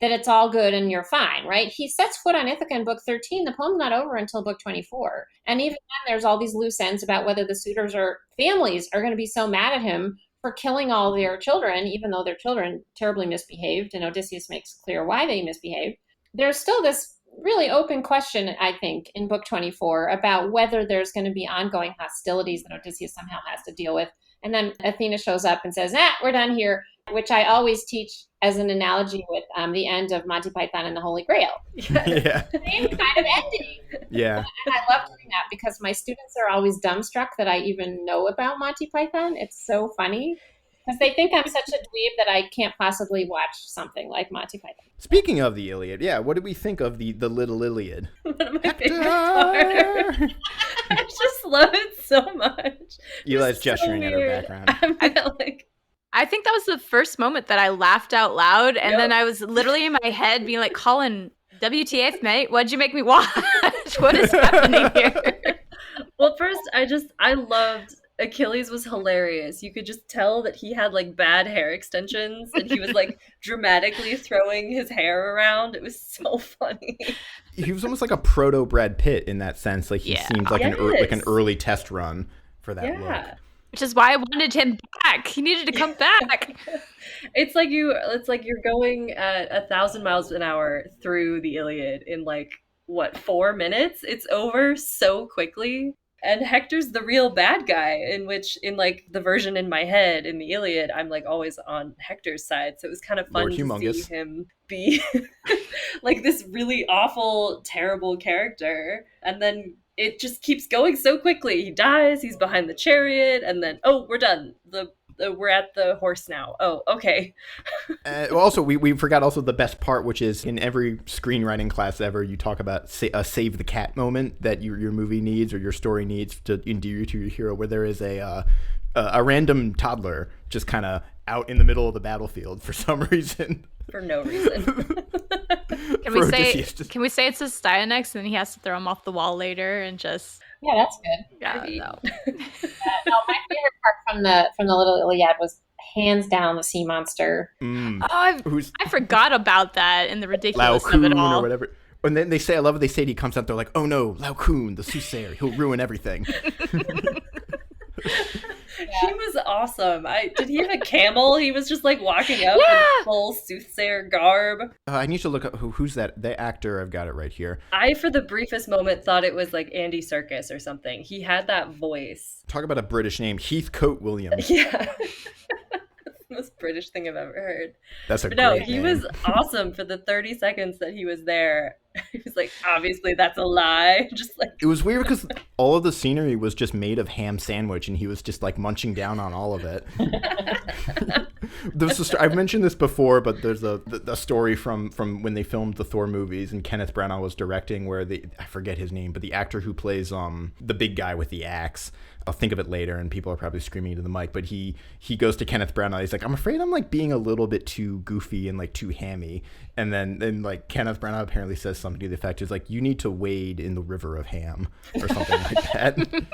Speaker 4: that it's all good and you're fine, right? He sets foot on Ithaca in book 13. The poem's not over until book 24. And even then, there's all these loose ends about whether the suitors or families are going to be so mad at him for killing all their children, even though their children terribly misbehaved, and Odysseus makes clear why they misbehaved. There's still this really open question, I think, in book 24 about whether there's going to be ongoing hostilities that Odysseus somehow has to deal with. And then Athena shows up and says, we're done here, which I always teach as an analogy with the end of Monty Python and the Holy Grail.
Speaker 2: Yeah.
Speaker 4: Same kind of ending.
Speaker 2: Yeah.
Speaker 4: And I love doing that because my students are always dumbstruck that I even know about Monty Python. It's so funny because they think I'm such a dweeb that I can't possibly watch something like Monty Python.
Speaker 2: Speaking of the Iliad, what did we think of the little Iliad?
Speaker 1: One of my favorite parts. I just love it so much.
Speaker 2: Eli's gesturing at her background.
Speaker 3: I think that was the first moment that I laughed out loud, and then I was literally in my head being like, Colin, WTF, mate? What'd you make me watch? What is happening here?
Speaker 1: Well, first, I loved Achilles was hilarious. You could just tell that he had like bad hair extensions and he was like dramatically throwing his hair around. It was so funny.
Speaker 2: He was almost like a proto Brad Pitt in that sense. Like he seemed like an early test run for that look.
Speaker 3: Which is why I wanted him back. He needed to come back.
Speaker 1: It's like you're going at 1,000 miles an hour through the Iliad in 4 minutes? It's over so quickly. And Hector's the real bad guy, in the version in my head in the Iliad, I'm always on Hector's side. So it was kind of fun to see him be this really awful, terrible character. And then it just keeps going so quickly. He dies, he's behind the chariot, and then, we're done. We're at the horse now. Oh, okay.
Speaker 2: Also, we forgot also the best part, which is in every screenwriting class ever, you talk about a save the cat moment that your movie needs or your story needs to endear you to your hero, where there is a random toddler just kind of out in the middle of the battlefield for some reason.
Speaker 1: For no reason.
Speaker 3: Can we say it's his Styanax and then he has to throw him off the wall later and just...
Speaker 4: Yeah, that's good.
Speaker 3: Yeah, no.
Speaker 4: My favorite part from the Little Iliad was hands down the sea monster.
Speaker 3: Oh, I forgot about that and the ridiculous
Speaker 2: Lao
Speaker 3: of it
Speaker 2: Kun
Speaker 3: all.
Speaker 2: or whatever. And then they say, I love it, they say he comes out, they're like, oh no, Lao Kun, the soothsayer, he'll ruin everything.
Speaker 1: He was awesome. Did he have a camel? He was just like walking up in full soothsayer garb.
Speaker 2: I need to look up who's that. The actor, I've got it right here.
Speaker 1: I, for the briefest moment, thought it was like Andy Serkis or something. He had that voice.
Speaker 2: Talk about a British name, Heathcote Williams.
Speaker 1: Yeah. The most British thing I've ever heard.
Speaker 2: That's a
Speaker 1: But
Speaker 2: great
Speaker 1: no,
Speaker 2: name.
Speaker 1: he was awesome for the 30 seconds that he was there. He was like, obviously that's a lie. Just like
Speaker 2: It was weird because all of the scenery was just made of ham sandwich, and he was just like munching down on all of it. I've mentioned this before, but there's a story from when they filmed the Thor movies, and Kenneth Branagh was directing, where I forget his name, but the actor who plays the big guy with the axe. I'll think of it later, and people are probably screaming into the mic, but he goes to Kenneth Branagh. He's like, I'm afraid I'm like being a little bit too goofy and like too hammy. And then like Kenneth Branagh apparently says something to the effect is like, you need to wade in the river of ham or something like that.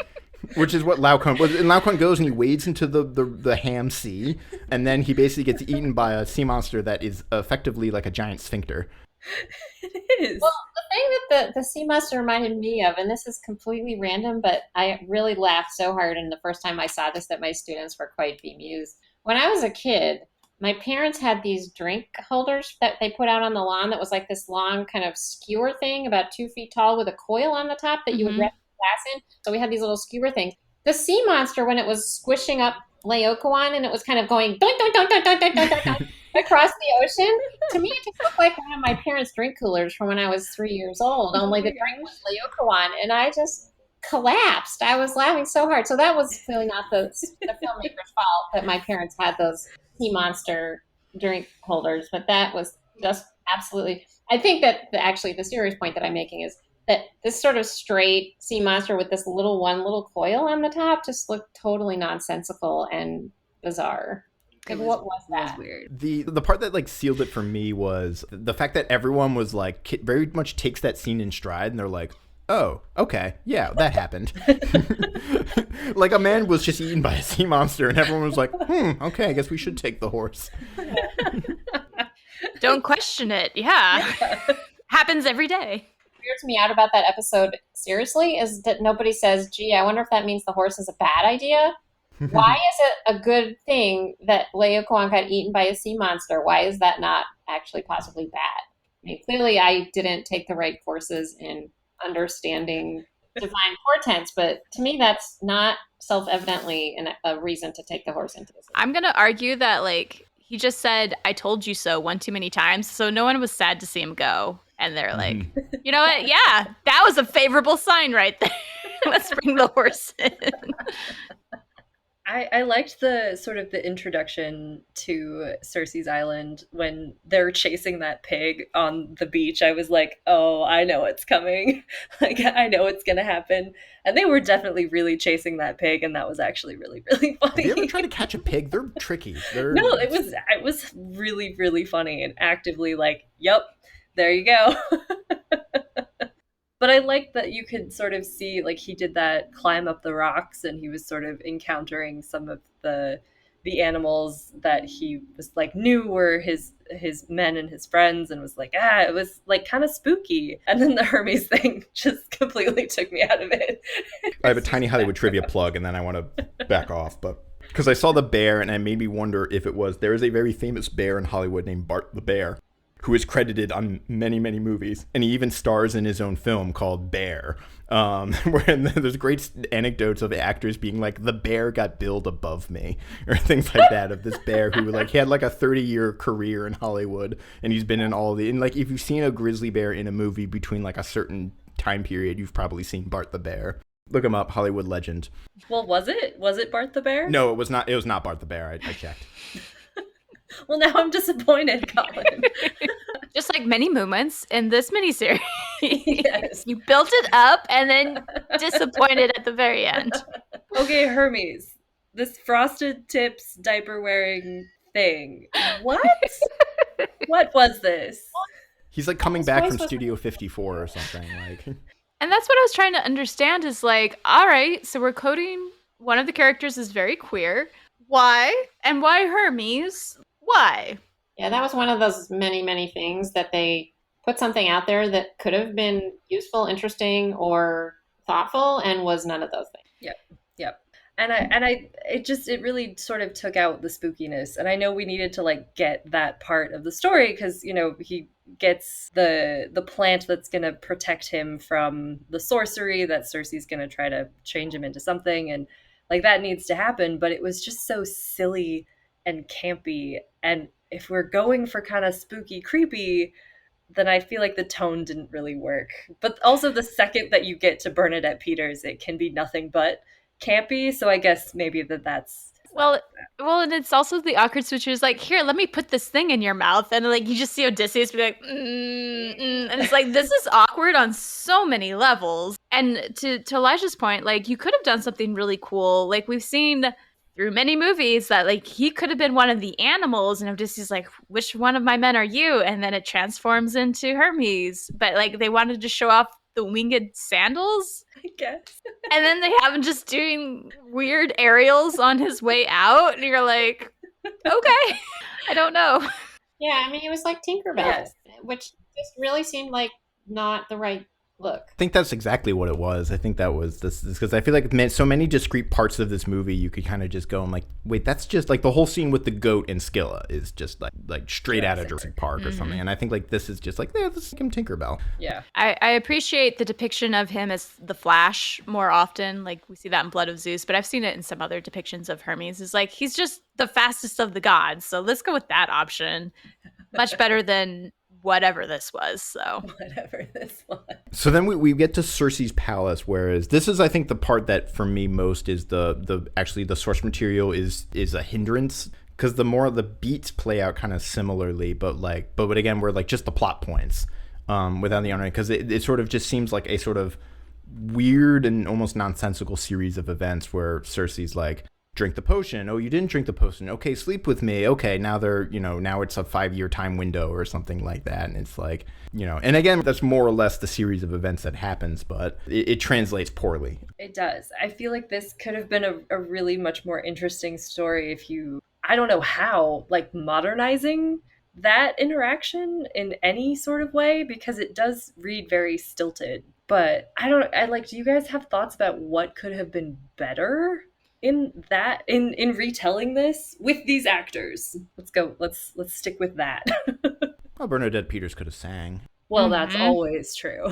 Speaker 2: Which is what Lao Kun was. And Lao Kun goes and he wades into the ham sea, and then he basically gets eaten by a sea monster that is effectively like a giant sphincter.
Speaker 1: it is.
Speaker 4: Well, the thing that the sea monster reminded me of, and this is completely random, but I really laughed so hard in the first time I saw this that my students were quite bemused. When I was a kid, my parents had these drink holders that they put out on the lawn that was like this long kind of skewer thing about 2 feet tall with a coil on the top that you would wrap the glass in. So we had these little skewer things. The sea monster, when it was squishing up Laocoon and it was kind of going doink, doink, doink, doink, doink, doink, doink, doink, across the ocean, to me it just looked like one of my parents' drink coolers from when I was 3 years old, only the drink was Laocoon, and I just collapsed. I was laughing so hard. So that was clearly not the filmmaker's fault that my parents had those sea monster drink holders, but that was just absolutely, I think that actually the serious point that I'm making is that this sort of straight sea monster with this little coil on the top just looked totally nonsensical and bizarre. Like, what was that?
Speaker 1: It was weird.
Speaker 2: The part that like sealed it for me was the fact that everyone was like very much takes that scene in stride, and they're like, oh, okay, yeah, that happened. Like a man was just eaten by a sea monster, and everyone was like, okay, I guess we should take the horse.
Speaker 3: Don't question it. Yeah. Happens every day.
Speaker 4: Weirds me out about that episode, seriously, is that nobody says, gee, I wonder if that means the horse is a bad idea. Why is it a good thing that Laocoon got eaten by a sea monster? Why is that not actually possibly bad? I mean, clearly I didn't take the right courses in understanding divine portents, but to me that's not self-evidently a reason to take the horse into this.
Speaker 3: I'm going to argue that like he just said, I told you so one too many times. So no one was sad to see him go. And they're like, you know what? Yeah, that was a favorable sign right there. Let's bring the horse in.
Speaker 1: I liked the sort of the introduction to Cersei's Island when they're chasing that pig on the beach. I was like, oh, I know it's coming. Like, I know it's going to happen. And they were definitely really chasing that pig, and that was actually really, really funny.
Speaker 2: Have you ever tried to catch a pig? They're tricky.
Speaker 1: No, it was really, really funny and actively like, yep, there you go. But I like that you could sort of see, like, he did that climb up the rocks, and he was sort of encountering some of the animals that he was like knew were his men and his friends, and was like, it was like kind of spooky. And then the Hermes thing just completely took me out of it.
Speaker 2: I have a tiny Hollywood trivia plug, and then I want to back off, but because I saw the bear, and it made me wonder if there is a very famous bear in Hollywood named Bart the Bear, who is credited on many, many movies. And he even stars in his own film called Bear, where there's great anecdotes of actors being like, the bear got billed above me, or things like that, of this bear who like he had like a 30-year career in Hollywood, and he's been in and like if you've seen a grizzly bear in a movie between like a certain time period, you've probably seen Bart the Bear. Look him up, Hollywood legend.
Speaker 1: Well, was it Bart the Bear?
Speaker 2: No, it was not Bart the Bear. I checked.
Speaker 1: Well, now I'm disappointed, Colin.
Speaker 3: Just like many moments in this miniseries.
Speaker 1: Yes.
Speaker 3: You built it up and then disappointed at the very end.
Speaker 1: Okay, Hermes, this frosted tips diaper wearing thing. What? What was this?
Speaker 2: He's like coming back from Studio 54 or something. Like,
Speaker 3: and that's what I was trying to understand is like, all right, so we're coding one of the characters is very queer. Why? And why Hermes? Why?
Speaker 4: Yeah, that was one of those many, many things that they put something out there that could have been useful, interesting, or thoughtful, and was none of those things.
Speaker 1: Yep. Yep. It really sort of took out the spookiness. And I know we needed to like get that part of the story because, he gets the plant that's going to protect him from the sorcery that Cersei's going to try to change him into something. And like that needs to happen. But it was just so silly and campy. And if we're going for kind of spooky, creepy, then I feel like the tone didn't really work. But also the second that you get to Bernadette Peters, it can be nothing but campy. So I guess maybe that's
Speaker 3: Well, and it's also the awkward switch is like, here, let me put this thing in your mouth, and like you just see Odysseus be like, and it's like this is awkward on so many levels. And to Elijah's point, like you could have done something really cool. Like we've seen through many movies that like he could have been one of the animals, and Odysseus like, which one of my men are you? And then it transforms into Hermes. But like they wanted to show off the winged sandals.
Speaker 1: I guess.
Speaker 3: And then they have him just doing weird aerials on his way out. And you're like, okay, I don't know.
Speaker 4: Yeah, I mean, it was like Tinkerbell,
Speaker 1: Yes.
Speaker 4: which just really seemed like not the right look.
Speaker 2: I think that's exactly what it was. I think that was this because I feel like so many discrete parts of this movie you could kind of just go and like, wait, that's just like the whole scene with the goat and Scylla is just like straight out of Jurassic Park or something. And I think like this is just like, yeah, this is him Tinkerbell.
Speaker 1: Yeah.
Speaker 3: I appreciate the depiction of him as the Flash more often. Like we see that in Blood of Zeus, but I've seen it in some other depictions of Hermes. Is like he's just the fastest of the gods. So let's go with that option. Much better than whatever this was. So
Speaker 1: Whatever this was.
Speaker 2: So then we get to Cersei's palace, whereas this is I think the part that for me most is the actually the source material is a hindrance because the more the beats play out kind of similarly, but again we're like just the plot points without the honor because it sort of just seems like a sort of weird and almost nonsensical series of events where Cersei's like, drink the potion. Oh, you didn't drink the potion. Okay, sleep with me. Okay, now now it's a 5-year time window or something like that. And it's like, and again, that's more or less the series of events that happens, but it translates poorly.
Speaker 1: It does. I feel like this could have been a really much more interesting story if you, I don't know how, like modernizing that interaction in any sort of way, because it does read very stilted. But do you guys have thoughts about what could have been better in retelling this with these actors? Let's stick with that.
Speaker 2: Well, Bernadette Peters could have sang.
Speaker 1: Well, that's always true.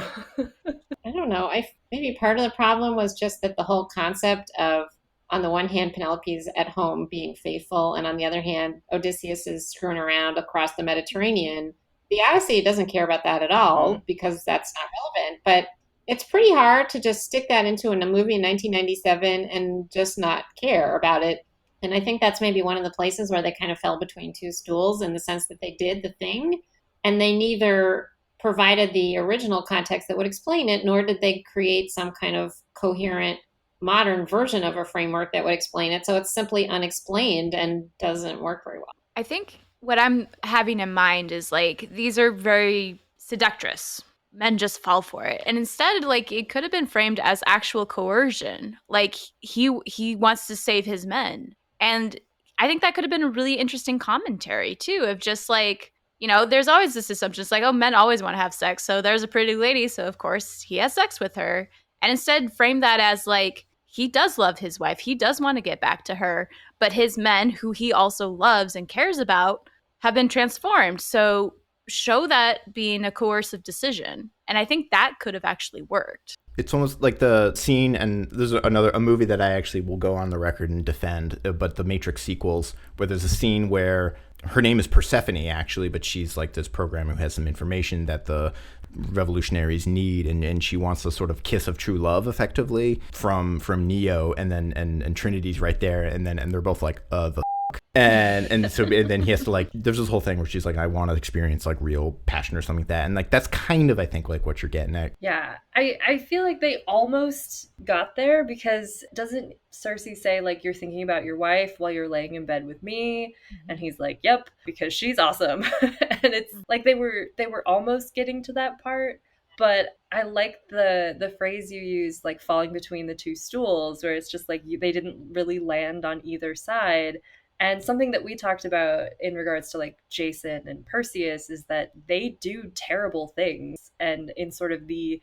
Speaker 4: I don't know. Maybe part of the problem was just that the whole concept of, on the one hand, Penelope's at home being faithful, and on the other hand, Odysseus is screwing around across the Mediterranean. The Odyssey doesn't care about that at all because that's not relevant. But it's pretty hard to just stick that into a movie in 1997 and just not care about it. And I think that's maybe one of the places where they kind of fell between two stools in the sense that they did the thing and they neither provided the original context that would explain it, nor did they create some kind of coherent modern version of a framework that would explain it. So it's simply unexplained and doesn't work very well.
Speaker 3: I think what I'm having in mind is like these are very seductress. Men just fall for it. And instead, like it could have been framed as actual coercion. Like he wants to save his men. And I think that could have been a really interesting commentary too, of just like, there's always this assumption. It's like, oh, men always want to have sex. So there's a pretty lady. So of course he has sex with her. And instead frame that as like, he does love his wife. He does want to get back to her. But his men, who he also loves and cares about, have been transformed. So show that being a coercive decision. And I think that could have actually worked.
Speaker 2: It's almost like the scene, and there's a movie that I actually will go on the record and defend, but the Matrix sequels, where there's a scene where her name is Persephone, actually, but she's like this programmer who has some information that the revolutionaries need, and she wants a sort of kiss of true love, effectively, from Neo, and Trinity's right there, and they're both like, and then he has to like, there's this whole thing where she's like, I want to experience like real passion or something like that, and like that's kind of I think like what you're getting at.
Speaker 1: Yeah, I feel like they almost got there, because doesn't Cersei say like, you're thinking about your wife while you're laying in bed with me? And he's like, yep, because she's awesome. And it's like they were almost getting to that part, But I like the phrase you used, like falling between the two stools, where it's just like they didn't really land on either side. And something that we talked about in regards to like Jason and Perseus is that they do terrible things. And in sort of the,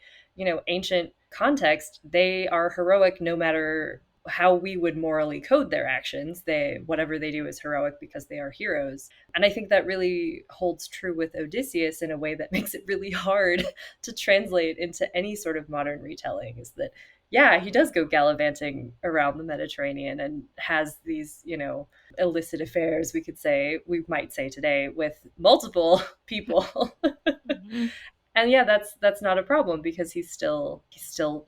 Speaker 1: ancient context, they are heroic no matter how we would morally code their actions. Whatever they do is heroic because they are heroes. And I think that really holds true with Odysseus in a way that makes it really hard to translate into any sort of modern retelling, is that yeah, he does go gallivanting around the Mediterranean and has these, illicit affairs, we might say today, with multiple people.
Speaker 3: Mm-hmm.
Speaker 1: And yeah, that's not a problem because he's still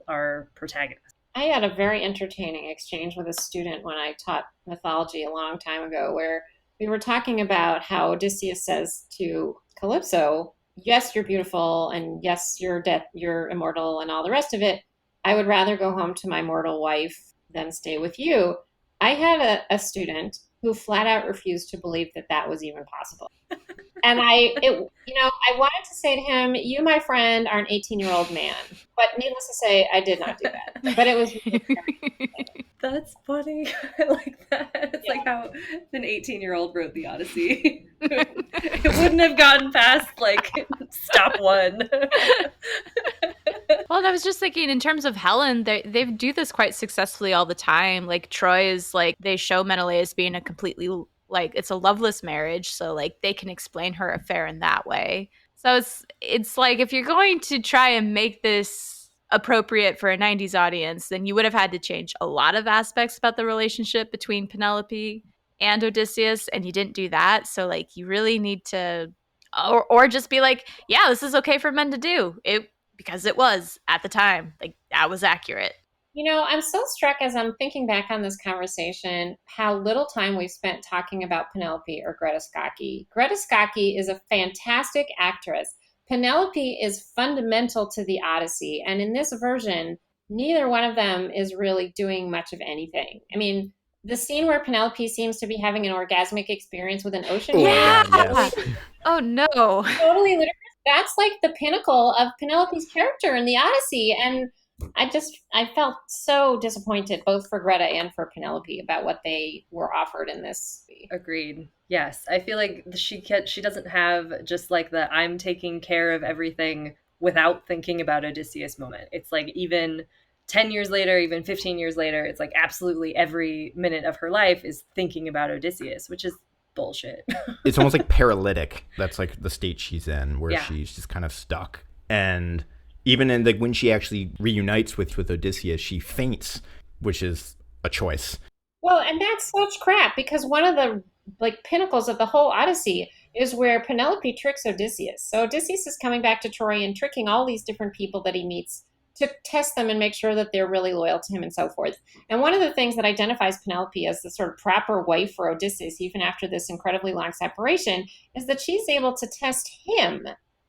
Speaker 1: our protagonist.
Speaker 4: I had a very entertaining exchange with a student when I taught mythology a long time ago, where we were talking about how Odysseus says to Calypso, "Yes, you're beautiful, and yes, you're immortal, and all the rest of it. I would rather go home to my mortal wife than stay with you." I had a student who flat out refused to believe that that was even possible. And I wanted to say to him, "You, my friend, are an 18-year-old man." But needless to say, I did not do that. But it was
Speaker 1: That's funny. I like that. It's like how an 18-year-old wrote the Odyssey. It wouldn't have gotten past like stop one.
Speaker 3: Well, and I was just thinking in terms of Helen, they do this quite successfully all the time. Like Troy is like, they show Menelaus being a completely, like, it's a loveless marriage, so like they can explain her affair in that way. So it's like if you're going to try and make this appropriate for a 90s audience, then you would have had to change a lot of aspects about the relationship between Penelope and Odysseus, and you didn't do that. So like you really need to, or just be like, yeah, this is okay for men to do it because it was at the time, like that was accurate.
Speaker 4: I'm so struck as I'm thinking back on this conversation, how little time we've spent talking about Penelope or Greta Scacchi. Greta Scacchi is a fantastic actress. Penelope is fundamental to the Odyssey. And in this version, neither one of them is really doing much of anything. I mean, the scene where Penelope seems to be having an orgasmic experience with an ocean.
Speaker 3: Yeah.
Speaker 2: Yes.
Speaker 3: Oh no.
Speaker 4: Totally ludicrous. That's like the pinnacle of Penelope's character in the Odyssey. And I felt so disappointed both for Greta and for Penelope about what they were offered in this movie.
Speaker 1: Agreed. Yes, I feel like she doesn't have just like the I'm taking care of everything without thinking about Odysseus moment. It's like even 10 years later, even 15 years later, it's like absolutely every minute of her life is thinking about Odysseus, which is bullshit.
Speaker 2: It's almost like paralytic. That's like the state she's in, where
Speaker 1: Yeah.
Speaker 2: she's just kind of stuck. And even in like when she actually reunites with Odysseus, she faints, which is a choice.
Speaker 4: Well, and that's such crap because one of the like pinnacles of the whole Odyssey is where Penelope tricks Odysseus. So Odysseus is coming back to Troy and tricking all these different people that he meets to test them and make sure that they're really loyal to him and so forth. And one of the things that identifies Penelope as the sort of proper wife for Odysseus, even after this incredibly long separation, is that she's able to test him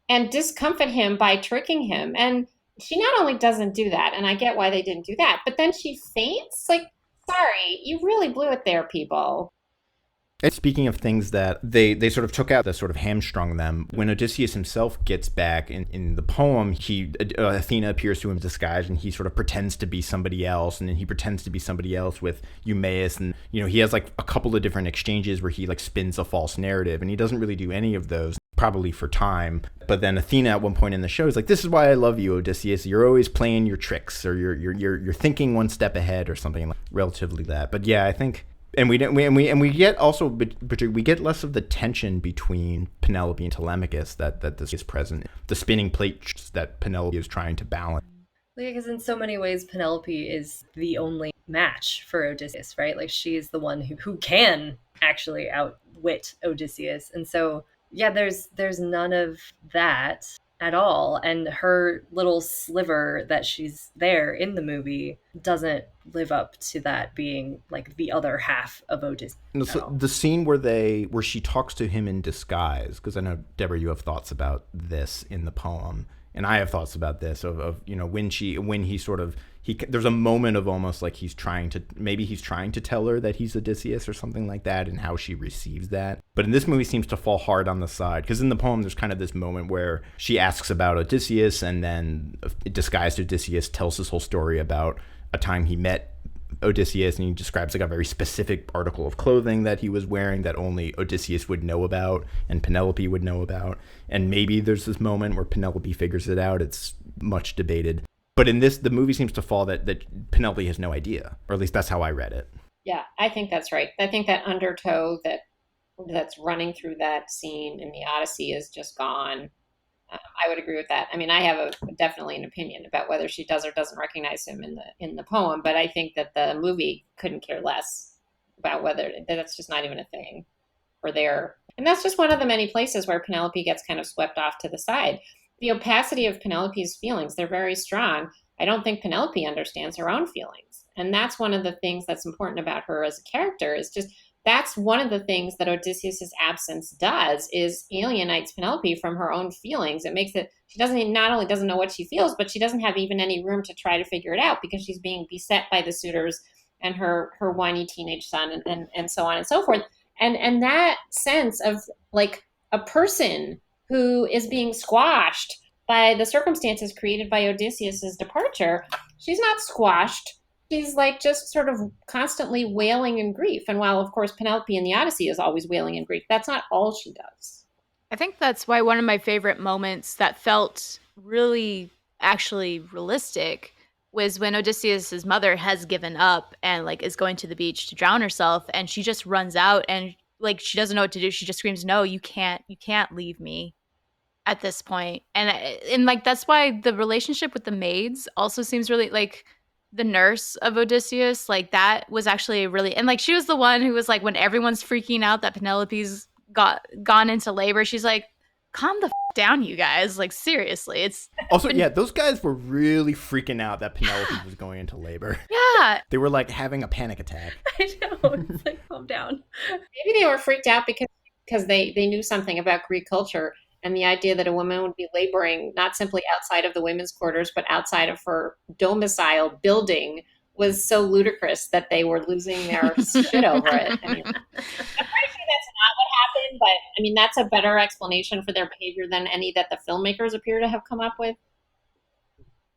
Speaker 4: and discomfit him by tricking him. And she not only doesn't do that, and I get why they didn't do that, but then she faints. Like, sorry, you really blew it there, people.
Speaker 2: And speaking of things that they sort of took out, that sort of hamstrung them, when Odysseus himself gets back in the poem, Athena appears to him disguised, and he sort of pretends to be somebody else, and then he pretends to be somebody else with Eumaeus, and he has like a couple of different exchanges where he like spins a false narrative, and he doesn't really do any of those, probably for time. But then Athena at one point in the show is like, "This is why I love you, Odysseus. You're always playing your tricks, or you're thinking one step ahead, or something like relatively that." But yeah, I think. And we get also, but we get less of the tension between Penelope and Telemachus that this is present. The spinning plates that Penelope is trying to balance.
Speaker 1: Because in so many ways, Penelope is the only match for Odysseus, right? Like she is the one who can actually outwit Odysseus. And so, yeah, there's none of that at all. And her little sliver that she's there in the movie doesn't live up to that being like the other half of Odysseus.
Speaker 2: So the scene where she talks to him in disguise, because I know, Deborah, you have thoughts about this in the poem, and I have thoughts about this of when he sort of there's a moment of almost like he's trying to tell her that he's Odysseus or something like that, and how she receives that. But in this movie seems to fall hard on the side, because in the poem there's kind of this moment where she asks about Odysseus, and then disguised Odysseus tells this whole story about a time he met Odysseus, and he describes like a very specific article of clothing that he was wearing that only Odysseus would know about and Penelope would know about. And maybe there's this moment where Penelope figures it out. It's much debated. But in this, the movie seems to fall that Penelope has no idea, or at least that's how I read it.
Speaker 4: Yeah, I think that's right. I think that undertow that's running through that scene in the Odyssey is just gone. I would agree with that. I mean, I have definitely an opinion about whether she does or doesn't recognize him in the poem, but I think that the movie couldn't care less about whether that's just not even a thing or there. And that's just one of the many places where Penelope gets kind of swept off to the side. The opacity of Penelope's feelings, they're very strong. I don't think Penelope understands her own feelings. And that's one of the things that's important about her as a character, is just that's one of the things that Odysseus's absence does, is alienates Penelope from her own feelings. It makes it, she not only doesn't know what she feels, but she doesn't have even any room to try to figure it out, because she's being beset by the suitors and her whiny teenage son and so on and so forth. And that sense of like a person who is being squashed by the circumstances created by Odysseus's departure, she's not squashed. She's like just sort of constantly wailing in grief. And while, of course, Penelope in the Odyssey is always wailing in grief, that's not all she does.
Speaker 3: I think that's why one of my favorite moments that felt really actually realistic was when Odysseus's mother has given up and like is going to the beach to drown herself, and she just runs out and like she doesn't know what to do. She just screams, "No, you can't leave me." At this point. And like that's why the relationship with the maids also seems really like the nurse of Odysseus, like that was actually really, and like she was the one who was like, when everyone's freaking out that Penelope's gone into labor, she's like, calm the down, you guys, like seriously. It's
Speaker 2: also yeah, those guys were really freaking out that Penelope was going into labor.
Speaker 3: Yeah,
Speaker 2: they were like having a panic attack.
Speaker 1: I know, it's like, calm down.
Speaker 4: Maybe they were freaked out because they knew something about Greek culture, and the idea that a woman would be laboring not simply outside of the women's quarters, but outside of her domicile building was so ludicrous that they were losing their shit over it. I mean, I'm pretty sure that's not what happened, but I mean, that's a better explanation for their behavior than any that the filmmakers appear to have come up with.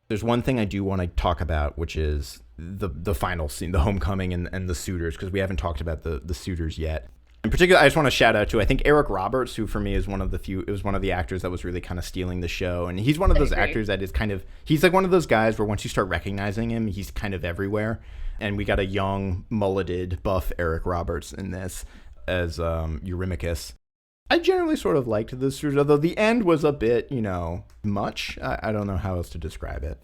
Speaker 2: There's one thing I do want to talk about, which is the final scene, the homecoming and the suitors, because we haven't talked about the suitors yet. In particular, I just want to shout out to, I think, Eric Roberts, who for me is one of the actors that was really kind of stealing the show. And he's one of those actors that is kind of, he's like one of those guys where once you start recognizing him, he's kind of everywhere. And we got a young, mulleted, buff Eric Roberts in this as Eurymachus. I generally sort of liked the suitors, although the end was a bit, much. I don't know how else to describe it.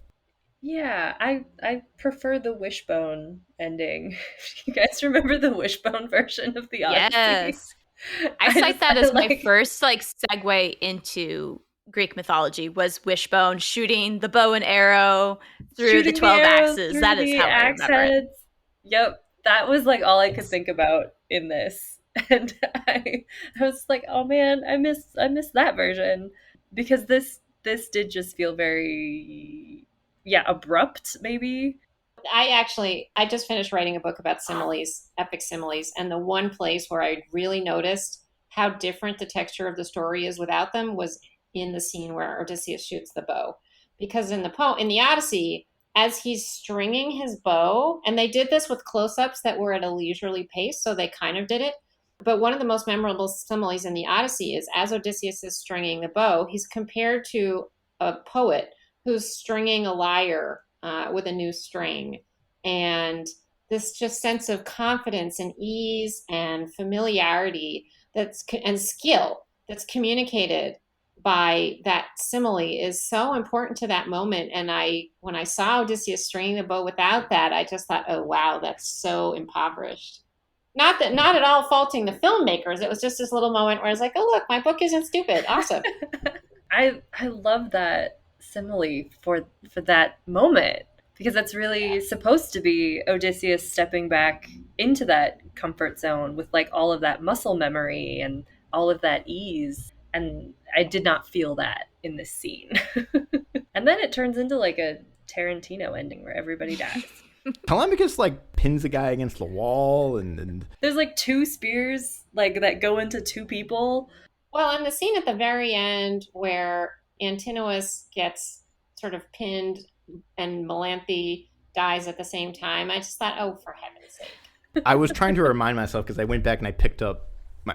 Speaker 1: Yeah, I prefer the wishbone ending. You guys remember the wishbone version of the Odyssey?
Speaker 3: Yes. I cite that as my first segue into Greek mythology was wishbone, shooting the bow and arrow through the 12 axes. That is how I remember it.
Speaker 1: Yep, that was all I could think about in this. And I was like, oh man, I miss that version, because this did just feel very abrupt, maybe.
Speaker 4: I just finished writing a book about similes, epic similes, and the one place where I really noticed how different the texture of the story is without them was in the scene where Odysseus shoots the bow. Because in the Odyssey, as he's stringing his bow, and they did this with close-ups that were at a leisurely pace, so they kind of did it. But one of the most memorable similes in the Odyssey is as Odysseus is stringing the bow, he's compared to a poet who's stringing a lyre with a new string. And this just sense of confidence and ease and familiarity and skill that's communicated by that simile is so important to that moment. And when I saw Odysseus stringing the bow without that, I just thought, oh, wow, that's so impoverished. Not at all faulting the filmmakers. It was just this little moment where I was like, oh, look, my book isn't stupid. Awesome.
Speaker 1: I love that simile for that moment, because it's really supposed to be Odysseus stepping back into that comfort zone with all of that muscle memory and all of that ease. And I did not feel that in this scene. And then it turns into like a Tarantino ending where everybody dies.
Speaker 2: Telemachus like pins a guy against the wall, and
Speaker 1: there's like 2 spears like that go into 2 people.
Speaker 4: Well, and the scene at the very end where Antinous gets sort of pinned and Melanthe dies at the same time, I just thought, oh, for heaven's sake.
Speaker 2: I was trying to remind myself because I went back and I picked up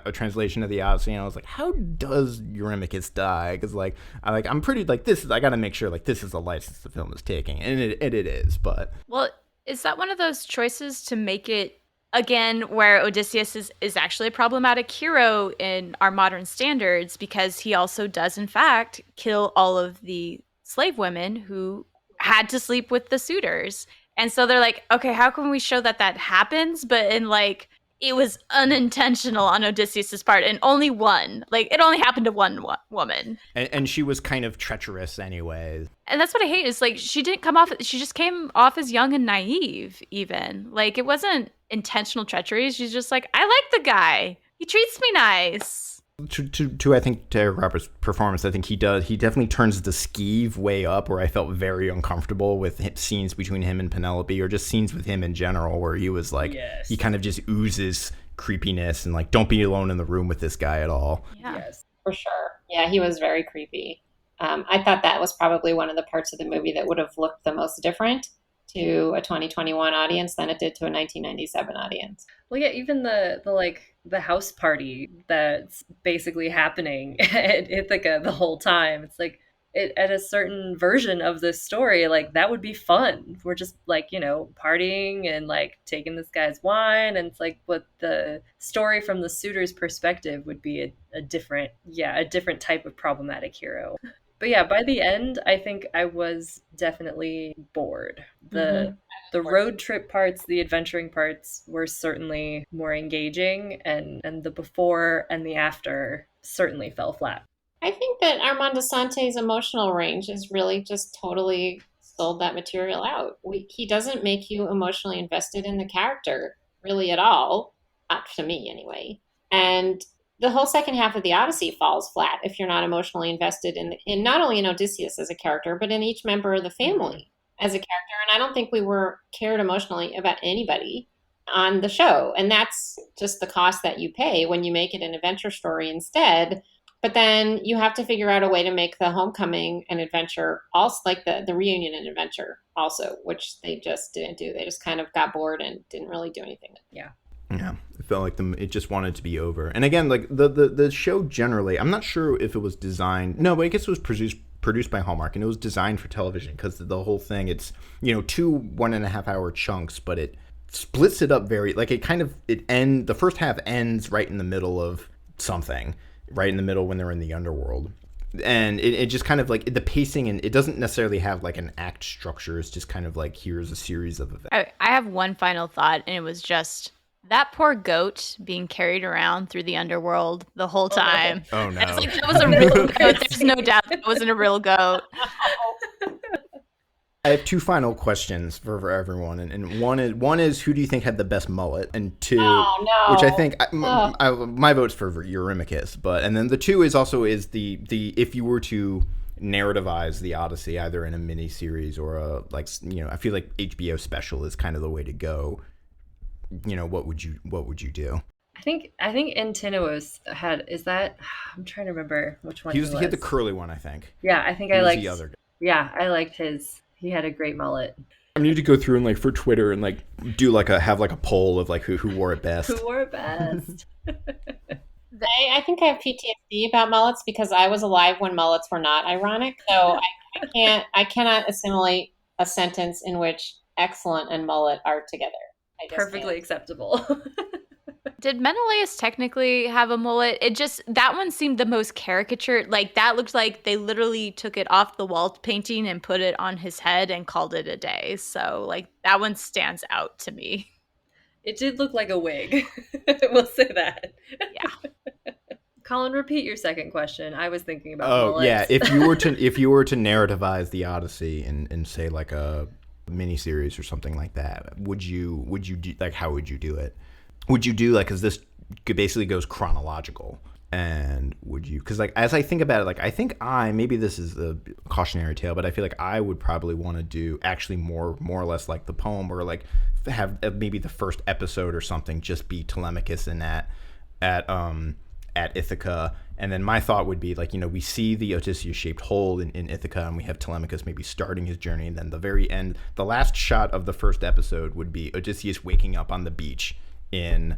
Speaker 2: a translation of the Odyssey, and I was like, how does Eurymachus die? Because I'm pretty like this. I got to make sure like this is the license the film is taking, and it is. But
Speaker 3: well, is that one of those choices to make it again where Odysseus is actually a problematic hero in our modern standards, because he also does in fact kill all of the slave women who had to sleep with the suitors, and so they're like, okay, how can we show that happens, but in like it was unintentional on Odysseus's part, and only one. Like, it only happened to one woman.
Speaker 2: And she was kind of treacherous anyways.
Speaker 3: And that's what I hate, is, like, she just came off as young and naive, even. Like, it wasn't intentional treachery. She's just like, I like the guy. He treats me nice.
Speaker 2: I think, to Eric Roberts' performance, I think he definitely turns the skeeve way up, where I felt very uncomfortable with scenes between him and Penelope, or just scenes with him in general, where he was like, yes. He kind of just oozes creepiness and like, don't be alone in the room with this guy at all.
Speaker 3: Yeah.
Speaker 4: Yes, for sure. Yeah, he was very creepy. I thought that was probably one of the parts of the movie that would have looked the most different to a 2021 audience than it did to a 1997 audience.
Speaker 1: Well, yeah, even the house party that's basically happening at Ithaca the whole time. It's like at a certain version of this story, like that would be fun. We're just like, partying and like taking this guy's wine, and it's like what the story from the suitor's perspective would be a different type of problematic hero. But yeah, by the end, I think I was definitely bored. The road trip parts, the adventuring parts were certainly more engaging, and the before and the after certainly fell flat.
Speaker 4: I think that Armand Assante's emotional range is really just totally sold that material out. He doesn't make you emotionally invested in the character really at all, not to me anyway. And the whole second half of the Odyssey falls flat if you're not emotionally invested in not only in Odysseus as a character, but in each member of the family as a character. And I don't think we were cared emotionally about anybody on the show. And that's just the cost that you pay when you make it an adventure story instead. But then you have to figure out a way to make the homecoming an adventure, also like the reunion an adventure also, which they just didn't do. They just kind of got bored and didn't really do anything.
Speaker 1: Yeah.
Speaker 2: Yeah, it felt like it just wanted to be over. And again, like the show generally, I'm not sure if it was designed. No, but I guess it was produced by Hallmark, and it was designed for television because the whole thing, it's 2 1.5 hour chunks, but it splits it up very like the first half ends right in the middle of something, right in the middle when they're in the underworld. And it just kind of like the pacing, and it doesn't necessarily have like an act structure. It's just kind of like, here's a series of events.
Speaker 3: I have one final thought, and it was just that poor goat being carried around through the underworld the whole time.
Speaker 2: Oh, no.
Speaker 3: It's like, that was a real goat. There's no doubt that wasn't a real goat.
Speaker 2: I have 2 final questions for everyone, and one is who do you think had the best mullet, and 2, which I think my vote's for Eurymachus, and then the 2 is the if you were to narrativize the Odyssey either in a mini series or I feel like HBO special is kind of the way to go. What would you do?
Speaker 1: I think Antinous had, I'm trying to remember which one he was.
Speaker 2: He had the curly one, I think.
Speaker 1: Yeah, I think I liked the other guy. Yeah, I liked his. He had a great mullet.
Speaker 2: I need to go through and like for Twitter and like do have a poll of like who wore it best.
Speaker 1: Who wore it best?
Speaker 4: I think I have PTSD about mullets because I was alive when mullets were not ironic. So I cannot assimilate a sentence in which excellent and mullet are together.
Speaker 1: Perfectly acceptable.
Speaker 3: Did Menelaus technically have a mullet? That one seemed the most caricatured. Like, that looked like they literally took it off the wall painting and put it on his head and called it a day. So, like, that one stands out to me.
Speaker 1: It did look like a wig. We'll say that.
Speaker 3: Yeah.
Speaker 1: Colin, repeat your second question. I was thinking about mullets.
Speaker 2: Yeah. If you were to narrativize the Odyssey and say like a miniseries or something like that, would you do, like, how would you do it? Would you do like, because this basically goes chronological, And would you, because like as I think about it, like I think maybe this is a cautionary tale, but I feel like I would probably want to do actually more or less like the poem, or like have maybe the first episode or something just be Telemachus and at Ithaca. And then my thought would be like, we see the Odysseus shaped hole in Ithaca, and we have Telemachus maybe starting his journey, and then the very end, the last shot of the first episode would be Odysseus waking up on the beach in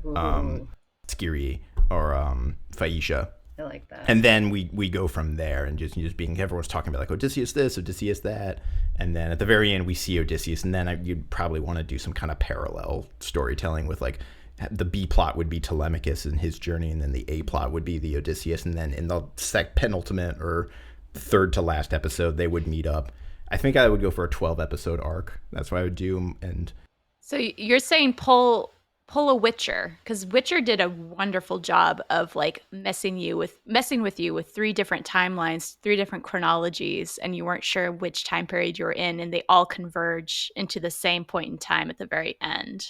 Speaker 2: Skiri or Phaeacia.
Speaker 1: I like that.
Speaker 2: And then we go from there, and just being, everyone's talking about like Odysseus this, Odysseus that, and then at the very end we see Odysseus, and then you'd probably want to do some kind of parallel storytelling with like the B plot would be Telemachus and his journey, and then the A plot would be the Odysseus, and then in the penultimate or third to last episode they would meet up. I think I would go for a 12 episode arc. That's what I would do. And
Speaker 3: so you're saying pull a Witcher, because Witcher did a wonderful job of like messing with you with 3 different timelines, 3 different chronologies, and you weren't sure which time period you were in, and they all converge into the same point in time at the very end.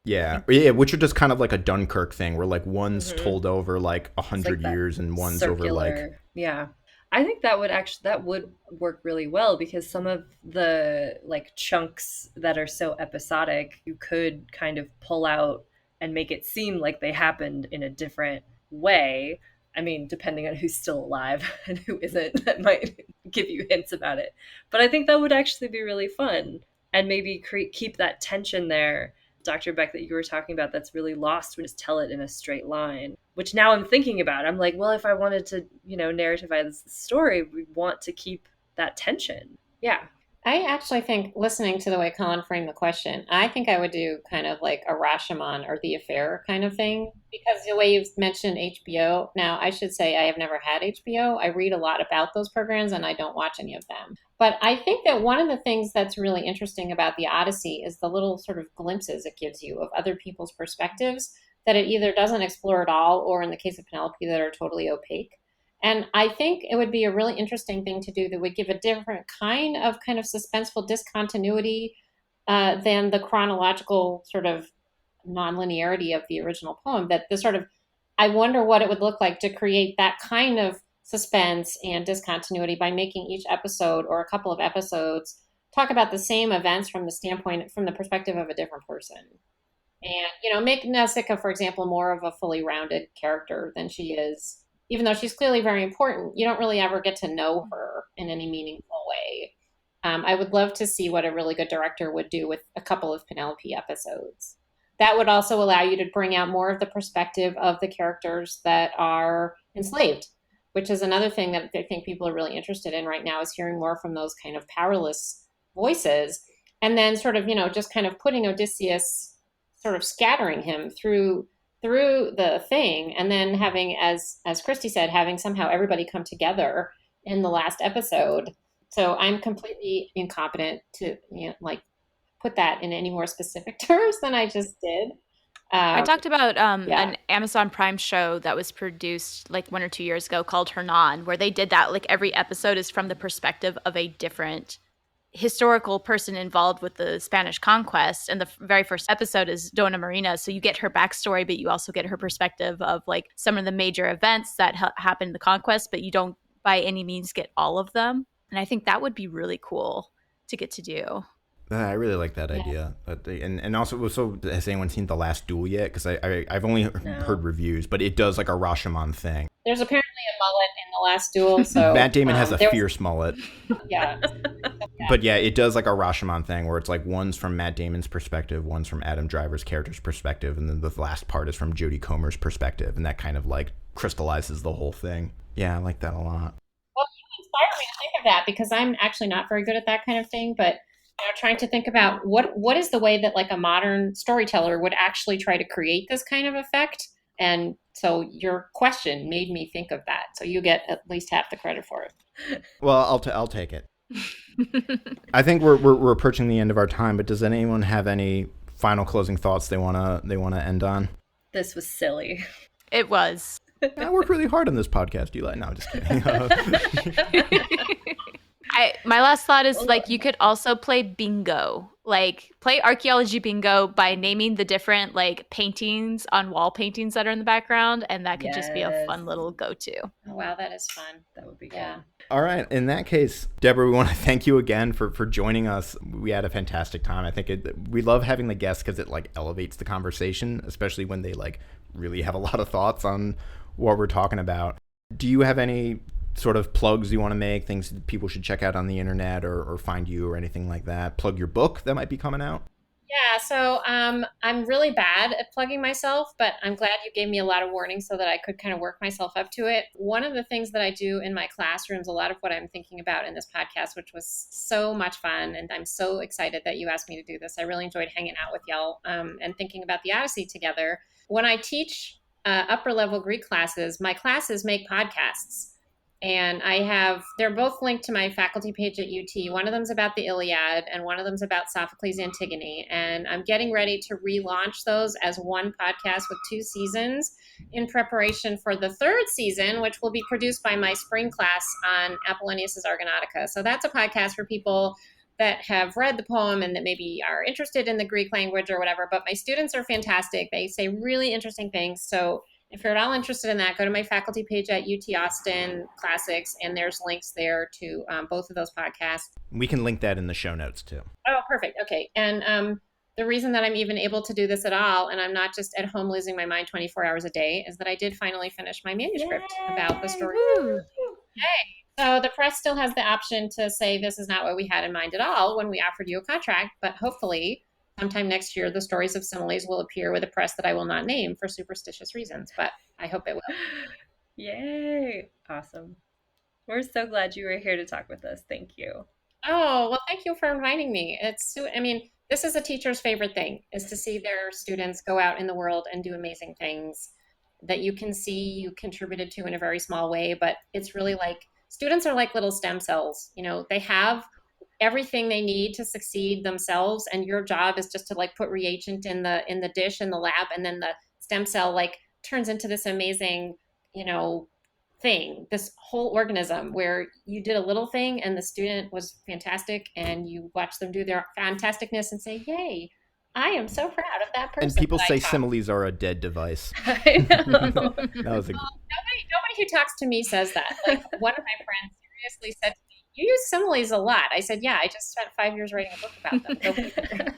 Speaker 2: Yeah, Witcher does kind of like a Dunkirk thing where like one's told over like 100 years and one's
Speaker 1: circular,
Speaker 2: over like...
Speaker 1: Yeah. I think that would work really well, because some of the like chunks that are so episodic, you could kind of pull out and make it seem like they happened in a different way. I mean, depending on who's still alive and who isn't, that might give you hints about it. But I think that would actually be really fun, and maybe keep that tension there, Dr. Beck, that you were talking about, that's really lost when you just tell it in a straight line, which now I'm thinking about. I'm like, well, if I wanted to, narrativize the story, we want to keep that tension. Yeah.
Speaker 4: I actually think, listening to the way Colin framed the question, I think I would do kind of like a Rashomon or The Affair kind of thing, because the way you've mentioned HBO, now I should say I have never had HBO. I read a lot about those programs and I don't watch any of them. But I think that one of the things that's really interesting about the Odyssey is the little sort of glimpses it gives you of other people's perspectives that it either doesn't explore at all, or in the case of Penelope, that are totally opaque. And I think it would be a really interesting thing to do that would give a different kind of suspenseful discontinuity than the chronological sort of nonlinearity of the original poem. That the sort of, I wonder what it would look like to create that kind of suspense and discontinuity by making each episode or a couple of episodes talk about the same events from the perspective of a different person. And, make Nausicaa, for example, more of a fully rounded character than she is. Even though she's clearly very important, you don't really ever get to know her in any meaningful way. I would love to see what a really good director would do with a couple of Penelope episodes. That would also allow you to bring out more of the perspective of the characters that are enslaved, which is another thing that I think people are really interested in right now, is hearing more from those kind of powerless voices. And then sort of, just kind of putting Odysseus, sort of scattering him through the thing, and then having, as Christy said, having somehow everybody come together in the last episode. So I'm completely incompetent to put that in any more specific terms than I just did.
Speaker 3: I talked about an Amazon Prime show that was produced like 1 or 2 years ago called Hernan, where they did that. Like every episode is from the perspective of a different historical person involved with the Spanish conquest, and the very first episode is Dona Marina, so you get her backstory, but you also get her perspective of like some of the major events that happened in the conquest, but you don't by any means get all of them. And I think that would be really cool to get to do.
Speaker 2: I really like that idea. And also, so has anyone seen The Last Duel yet? Because I've only heard reviews, but it does like a Rashomon thing.
Speaker 4: There's apparently a mullet in The Last Duel. So
Speaker 2: Matt Damon has a fierce mullet.
Speaker 4: Yeah.
Speaker 2: But yeah, it does like a Rashomon thing where it's like one's from Matt Damon's perspective, one's from Adam Driver's character's perspective, and then the last part is from Jodie Comer's perspective, and that kind of like crystallizes the whole thing. Yeah, I like that a lot.
Speaker 4: Well, you inspire me to think of that, because I'm actually not very good at that kind of thing, but trying to think about what is the way that like a modern storyteller would actually try to create this kind of effect. And so your question made me think of that. So you get at least half the credit for it.
Speaker 2: Well, I'll take it. I think we're approaching the end of our time, but does anyone have any final closing thoughts they wanna end on?
Speaker 1: This was silly.
Speaker 3: It was.
Speaker 2: I work really hard on this podcast, Eli. No, I'm just kidding.
Speaker 3: My last thought is like you could also play bingo like play archaeology bingo by naming the different like paintings on wall paintings that are in the background, and that could just be a
Speaker 1: Yes.
Speaker 3: fun little go-to.
Speaker 4: Oh, wow, that is fun.
Speaker 1: That would be
Speaker 4: Yeah.
Speaker 1: good.
Speaker 2: All right. In that case, Deborah, we want to thank you again for joining us. We had a fantastic time. I think we love having the guests because it like elevates the conversation, especially when they like really have a lot of thoughts on what we're talking about. Do you have any sort of plugs you want to make, things that people should check out on the internet or find you or anything like that? Plug your book that might be coming out?
Speaker 4: Yeah, so I'm really bad at plugging myself, but I'm glad you gave me a lot of warning so that I could kind of work myself up to it. One of the things that I do in my classrooms, a lot of what I'm thinking about in this podcast, which was so much fun, and I'm so excited that you asked me to do this. I really enjoyed hanging out with y'all and thinking about the Odyssey together. When I teach upper level Greek classes, my classes make podcasts. And they're both linked to my faculty page at UT. One of them's about the Iliad and one of them's about Sophocles' Antigone. And I'm getting ready to relaunch those as one podcast with 2 seasons in preparation for the 3rd season, which will be produced by my spring class on Apollonius' Argonautica. So that's a podcast for people that have read the poem and that maybe are interested in the Greek language or whatever. But my students are fantastic. They say really interesting things. So if you're at all interested in that, go to my faculty page at UT Austin Classics, and there's links there to both of those podcasts.
Speaker 2: We can link that in the show notes too.
Speaker 4: Oh, perfect. Okay. And the reason that I'm even able to do this at all, and I'm not just at home losing my mind 24 hours a day, is that I did finally finish my manuscript about the story.
Speaker 3: Woo.
Speaker 4: Hey. So the press still has the option to say this is not what we had in mind at all when we offered you a contract, but hopefully sometime next year, the stories of similes will appear with a press that I will not name for superstitious reasons, but I hope it will.
Speaker 1: Yay. Awesome. We're so glad you were here to talk with us. Thank you.
Speaker 4: Oh, well, thank you for inviting me. This is a teacher's favorite thing, is to see their students go out in the world and do amazing things that you can see you contributed to in a very small way. But it's really like students are like little stem cells. You know, they have everything they need to succeed themselves, and your job is just to like put reagent in the dish in the lab, and then the stem cell like turns into this amazing, thing, this whole organism where you did a little thing and the student was fantastic, and you watch them do their fantasticness and say, yay, I am so proud of that person.
Speaker 2: And people say similes are a dead device.
Speaker 1: I know.
Speaker 2: That was
Speaker 4: nobody who talks to me says that. Like, one of my friends seriously said to me, you use similes a lot. I said, yeah, I just spent 5 years writing a book about them.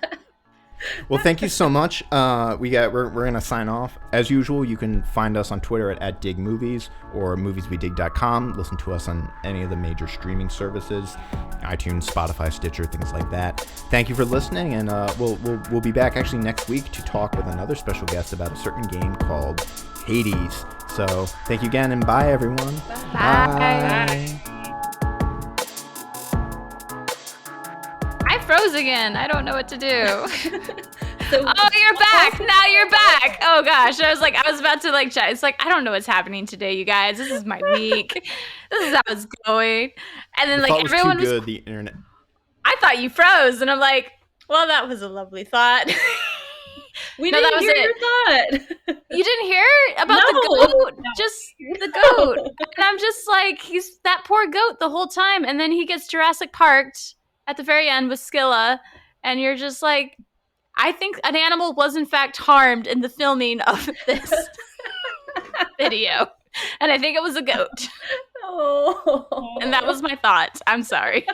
Speaker 2: Well, thank you so much. We're gonna sign off. As usual, you can find us on Twitter at #digmovies or movieswedig.com. Listen to us on any of the major streaming services, iTunes, Spotify, Stitcher, things like that. Thank you for listening, and we'll be back actually next week to talk with another special guest about a certain game called Hades. So thank you again, and bye everyone.
Speaker 3: Bye. I froze again. I don't know what to do. Oh, you're back. Now you're back. Oh gosh. I was about to like chat. It's like, I don't know what's happening today, you guys. This is my week. This is how it's going. And then like everyone was
Speaker 2: good, the internet.
Speaker 3: I thought you froze, and I'm like, well, that was a lovely thought.
Speaker 1: We didn't hear your thought.
Speaker 3: You didn't hear about the goat? Just the goat. And I'm just like, he's that poor goat the whole time. And then he gets Jurassic Parked at the very end with Scylla. And you're just like, I think an animal was in fact harmed in the filming of this video. And I think it was a goat.
Speaker 1: Oh.
Speaker 3: And that was my thought. I'm sorry.